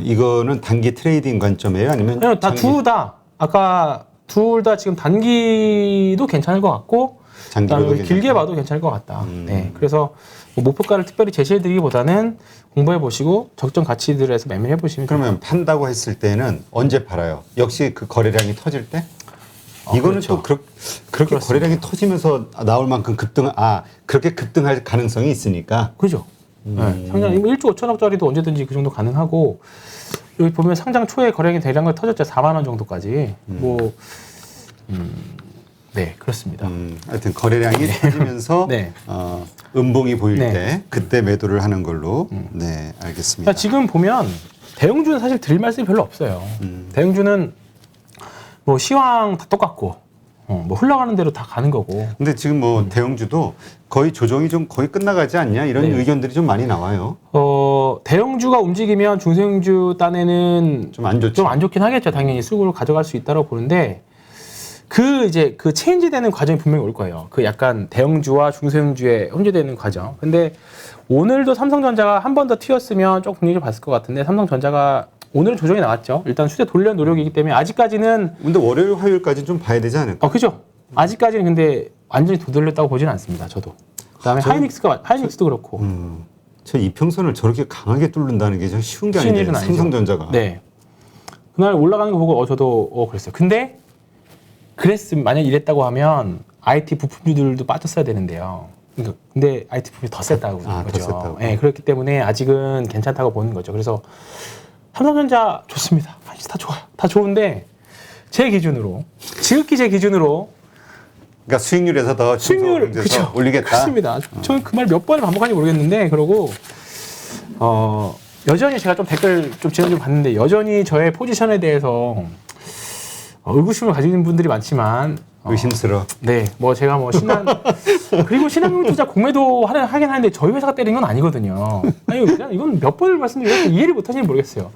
이거는 단기 트레이딩 관점이에요? 아니면 둘 다 아까 둘 다 지금 단기도 괜찮을 것 같고 장기로도 그다음에 길게 괜찮다? 봐도 괜찮을 것 같다. 네, 그래서 뭐 목표가를 특별히 제시해드리기보다는 공부해 보시고 적정 가치들에서 매매해 보시면 그러면 판다고 했을 때는 언제 팔아요? 역시 그 거래량이 터질 때? 이거는 그렇죠. 또 그렇게 거래량이 터지면서 나올 만큼 그렇게 급등할 가능성이 있으니까. 그죠. 네, 상장 1조 5천억짜리도 언제든지 그 정도 가능하고 여기 보면 상장 초에 거래량이 대량을 터졌죠. 4만 원 정도까지. 네, 그렇습니다. 하여튼 거래량이 터지면서 네. 음봉이 보일 네. 때 그때 매도를 하는 걸로. 네, 알겠습니다. 그러니까 지금 보면 대형주는 사실 드릴 말씀이 별로 없어요. 대형주는 뭐 시황 다 똑같고 뭐 흘러가는 대로 다 가는 거고. 근데 지금 뭐 대형주도 거의 조정이 좀 거의 끝나가지 않냐 이런 네. 의견들이 좀 많이 나와요. 대형주가 움직이면 중소형주 딴에는 좀 안 좋죠. 좀 안 좋긴 하겠죠. 당연히 수급을 가져갈 수 있다고 보는데 그 체인지 되는 과정이 분명히 올 거예요. 그 약간 대형주와 중소형주의 혼재되는 과정. 근데 오늘도 삼성전자가 한 번 더 튀었으면 조금 분위기를 봤을 것 같은데 삼성전자가 오늘은 조정이 나왔죠. 일단 수제 돌려 노력이기 때문에 아직까지는 근데 월요일 화요일까지 좀 봐야 되지 않을까? 그죠. 아직까지는 근데 완전히 도돌렸다고 보지는 않습니다. 저도. 그다음에 하이닉스도 그렇고. 저 이평선을 저렇게 강하게 뚫는다는 게 좀 쉬운 게 쉬운 아닌데 일은 아니죠. 삼성전자가. 네. 그날 올라가는 거 보고 저도 그랬어요. 근데 만약 이랬다고 하면 IT 부품주들도 빠졌어야 되는데요. 근데 IT 부품이 더 셌다고 보는 더 거죠. 셌다고. 네, 그렇기 때문에 아직은 괜찮다고 보는 거죠. 그래서 삼성전자 좋습니다. 다 좋아요. 다 좋은데 제 기준으로 지극히 제 기준으로 그러니까 수익률에서 더 수익률 중소형주에서 올리겠다. 그렇습니다. 저는 그 말 몇 번을 반복하는지 모르겠는데 그러고 여전히 제가 좀 댓글 좀 지난주에 봤는데 여전히 저의 포지션에 대해서 의구심을 가지는 분들이 많지만 의심스러워. 네, 뭐 제가 뭐 그리고 신한금융투자 공매도 하긴 하는데 저희 회사가 때린 건 아니거든요. 아니 그냥 이건 몇 번을 말씀드려서 이해를 못하시는지 모르겠어요.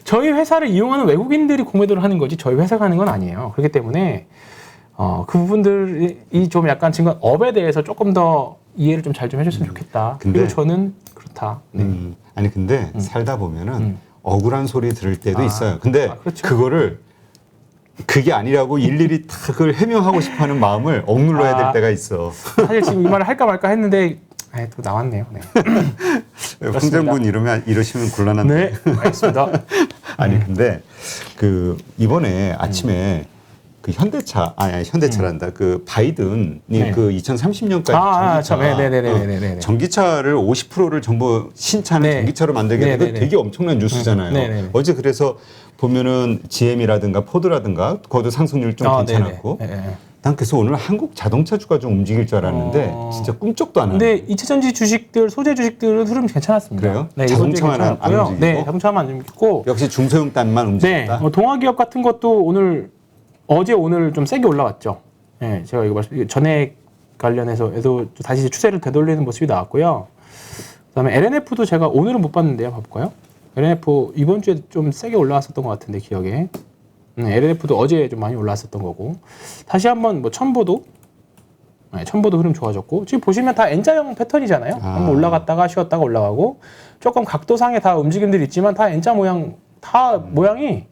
저희 회사를 이용하는 외국인들이 공매도를 하는 거지 저희 회사가 하는 건 아니에요. 그렇기 때문에 그 부분들이 좀 약간 지금 업에 대해서 조금 더 이해를 좀 잘 좀 해줬으면 좋겠다. 근데- 그리고 저는 그렇다. 네. 아니 근데 살다 보면은 억울한 소리 들을 때도 있어요. 근데 그렇죠. 그거를 그게 아니라고 일일이 다 그걸 해명하고 싶어하는 마음을 억눌러야 될 때가 있어. 사실 지금 이 말을 할까 말까 했는데 또 나왔네요. 네. 황장군 이러시면 곤란한데. 네, 알겠습니다. 아니 근데 그 이번에 아침에 그 현대차란다. 그 바이든이 네. 그 2030년까지 네네네네네. 전기차를 50%를 전부 신차는 네. 전기차로 만들겠다. 네네네. 되게 엄청난 뉴스잖아요. 네네네. 어제 그래서 보면은 GM이라든가 포드라든가 그것도 상승률 좀 괜찮았고. 네네. 난 그래서 오늘 한국 자동차주가 좀 움직일 줄 알았는데 진짜 꿈쩍도 안 하네. 근데 2차전지 주식들, 소재 주식들은 흐름 괜찮았습니다. 그래요? 네, 자동차만 안 움직이고? 네, 자동차만 안 움직이고. 역시 중소형 단만 네, 움직였다. 동아기업 같은 것도 오늘 좀 세게 올라왔죠. 네, 제가 이거 전액 관련해서도 다시 추세를 되돌리는 모습이 나왔고요. 그다음에 LNF도 제가 오늘은 못 봤는데요, 봐볼까요? LNF 이번 주에 좀 세게 올라왔었던 것 같은데 기억에. LNF도 어제 좀 많이 올라왔었던 거고. 다시 한번 뭐 첨보도 흐름 좋아졌고. 지금 보시면 다 N자형 패턴이잖아요. 한번 올라갔다가 쉬었다가 올라가고. 조금 각도상에 다 움직임들이 있지만 다 N자 모양, 다 모양이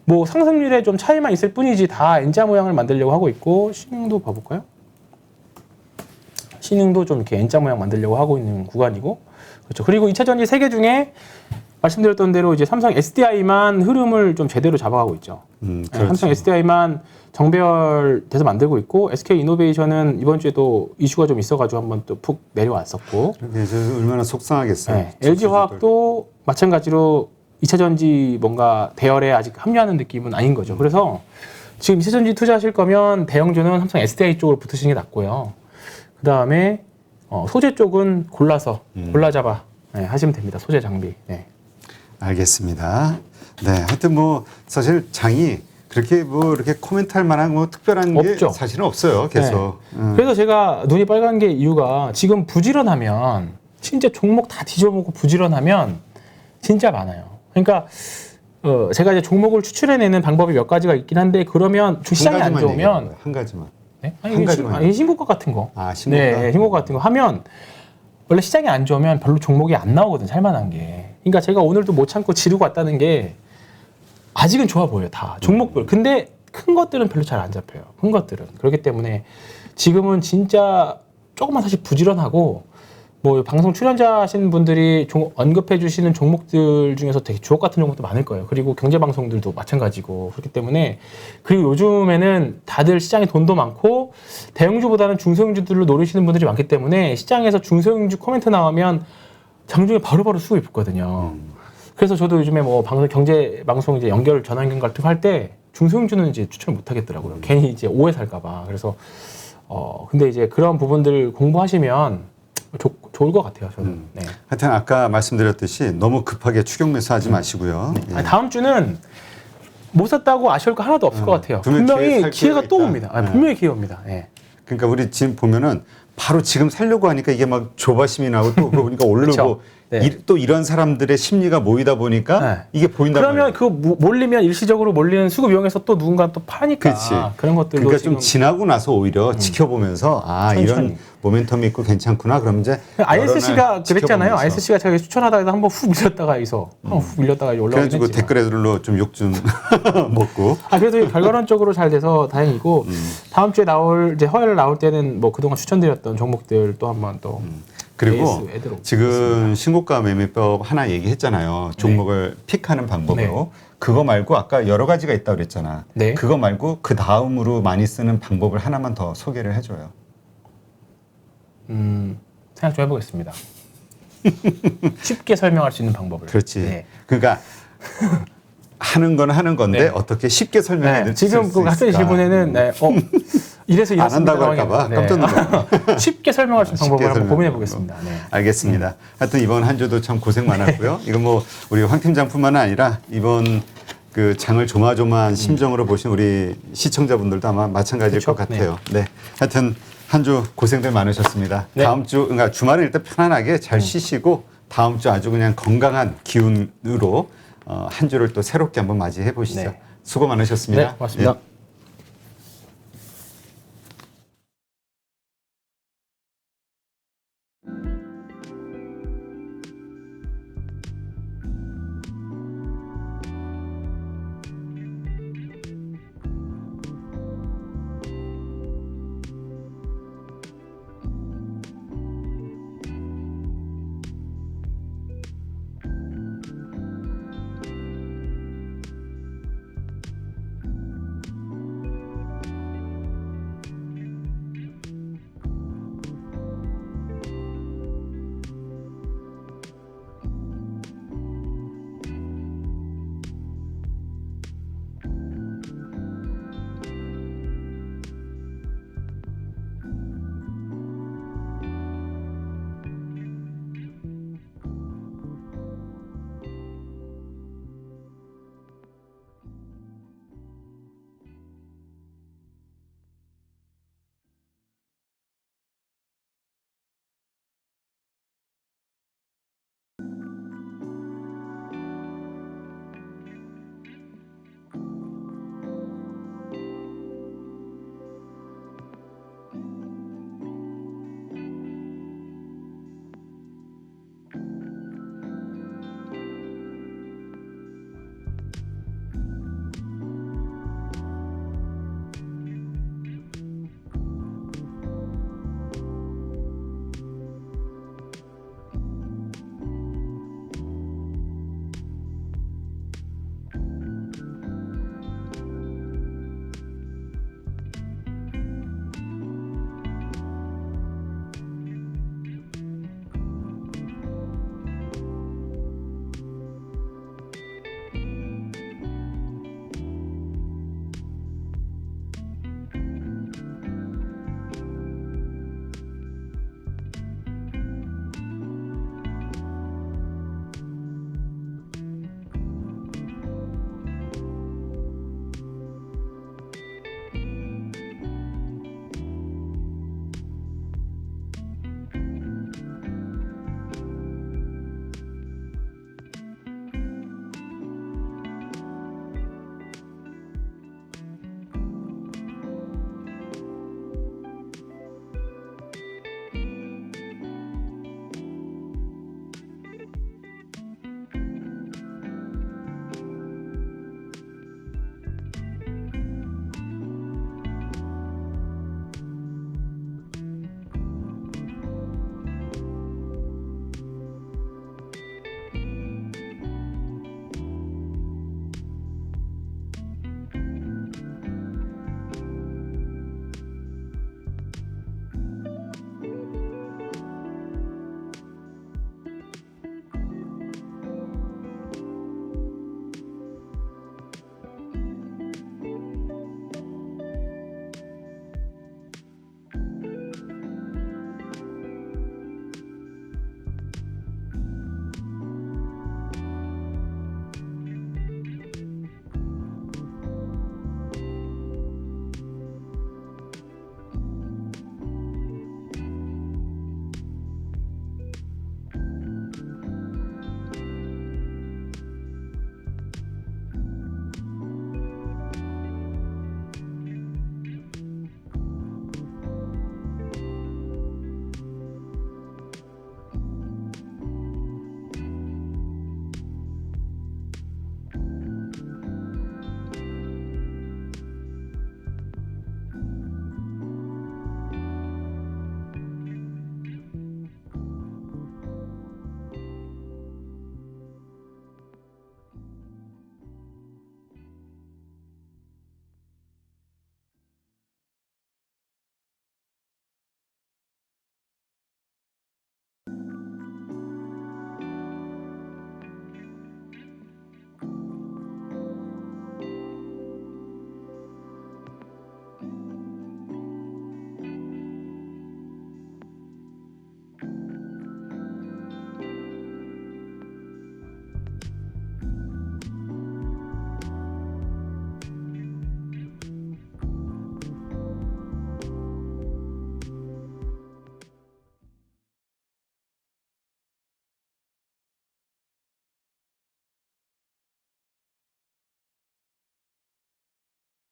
뭐 상승률에 좀 차이만 있을 뿐이지 다 N자 모양을 만들려고 하고 있고. 신흥도 봐볼까요? 신흥도 좀 이렇게 N자 모양 만들려고 하고 있는 구간이고. 그렇죠. 그리고 2차전지 3개 중에 말씀드렸던 대로 이제 삼성 SDI만 흐름을 좀 제대로 잡아가고 있죠. 그렇죠. 삼성 SDI만 정배열돼서 만들고 있고 SK 이노베이션은 이번 주에도 이슈가 좀 있어가지고 한번 또 푹 내려왔었고. 그래서 얼마나 속상하겠어요. 네, LG화학도 마찬가지로 2차전지 뭔가 대열에 아직 합류하는 느낌은 아닌 거죠. 그래서 지금 2차전지 투자하실 거면 대형주는 삼성 SDI 쪽으로 붙으시는 게 낫고요. 그 다음에 소재 쪽은 골라 잡아 하시면 됩니다. 소재 장비. 네. 알겠습니다. 네, 하여튼 뭐 사실 장이 그렇게 뭐 이렇게 코멘트할 만한 뭐 특별한 없죠. 게 사실은 없어요. 계속. 그래서 제가 눈이 빨간 게 이유가 지금 부지런하면 진짜 종목 다 뒤져보고 부지런하면 진짜 많아요. 그러니까 제가 이제 종목을 추출해내는 방법이 몇 가지가 있긴 한데 그러면 시장이 안 좋으면 한 가지만. 네? 한 가지만. 아니 신고가 같은 거. 아, 신고가. 네, 신고가 같은 거 하면 원래 시장이 안 좋으면 별로 종목이 안 나오거든, 살만한 게. 그러니까 제가 오늘도 못 참고 지르고 왔다는 게 아직은 좋아 보여요, 다 종목별. 근데 큰 것들은 별로 잘 안 잡혀요. 큰 것들은. 그렇기 때문에 지금은 진짜 조금만 사실 부지런하고 뭐 방송 출연자 하시는 분들이 언급해 주시는 종목들 중에서 되게 주옥 같은 종목도 많을 거예요. 그리고 경제 방송들도 마찬가지고 그렇기 때문에 그리고 요즘에는 다들 시장에 돈도 많고 대형주보다는 중소형주들로 노리시는 분들이 많기 때문에 시장에서 중소형주 코멘트 나오면 장중에 바로바로 수급이 붙거든요. 그래서 저도 요즘에 뭐 방송 경제 방송 이제 전화 연결 같은 거 할 때 중소형주는 이제 추천을 못 하겠더라고요. 괜히 이제 오해 살까봐. 그래서 근데 이제 그런 부분들 공부하시면 좋을 것 같아요, 저는. 네. 하여튼 아까 말씀드렸듯이 너무 급하게 추격 매수하지 마시고요. 예. 아니, 다음 주는 못 샀다고 아쉬울 거 하나도 없을 것 같아요. 분명히 기회가 또 옵니다. 분명히 기회 옵니다. 예. 그러니까 우리 지금 보면은 바로 지금 살려고 하니까 이게 막 조바심이 나고 또 그러고 보니까 오르고 그쵸. 네. 또 이런 사람들의 심리가 모이다 보니까 네. 이게 보인다 그러면 그 몰리면 일시적으로 몰리는 수급 이용해서 또 누군가 또 파니까 그렇지. 그런 것들도 그러니까 지금 좀 지나고 나서 오히려 지켜보면서 천천히. 이런 모멘텀이 있고 괜찮구나. 그럼 이제 ISC가 그랬잖아요. 지켜보면서. ISC가 제가 추천하다가 해서 한번 훅 밀렸다가 여기서 훅 밀렸다가 올라오긴 그래가지고 했지만. 댓글로 좀 욕 좀 먹고 그래도 결과론적으로 잘 돼서 다행이고 다음 주에 이제 화요일 나올 때는 뭐 그동안 추천드렸던 종목들 또 한번 또 그리고 베이스 애들로 지금 신고가 매매법 하나 얘기했잖아요. 종목을 픽하는 방법으로. 그거 말고 아까 여러 가지가 있다고 그랬잖아. 네. 그거 말고 그 다음으로 많이 쓰는 방법을 하나만 더 소개를 해줘요. 생각 좀 해보겠습니다. 쉽게 설명할 수 있는 방법을. 그렇지. 네. 그러니까 하는 건 하는 건데 네. 어떻게 쉽게 설명해 줄 수 있을까. 지금 그 학생 질문에는 이래서 안 한다고 할까봐 깜짝 놀랐네. 쉽게 설명할 수 있는 방법을 한번 설명하는 고민해 보겠습니다. 네. 알겠습니다. 하여튼 이번 한 주도 참 고생 많았고요. 이거 뭐 우리 황 팀장뿐만 아니라 이번 그 장을 조마조마한 심정으로 보신 우리 시청자분들도 아마 마찬가지일 그쵸? 것 같아요. 네. 하여튼 한 주 고생들 많으셨습니다. 네. 다음 주, 그러니까 주말에 일단 편안하게 잘 쉬시고 다음 주 아주 그냥 건강한 기운으로 한 주를 또 새롭게 한번 맞이해 보시죠. 네. 수고 많으셨습니다. 네, 고맙습니다. 예.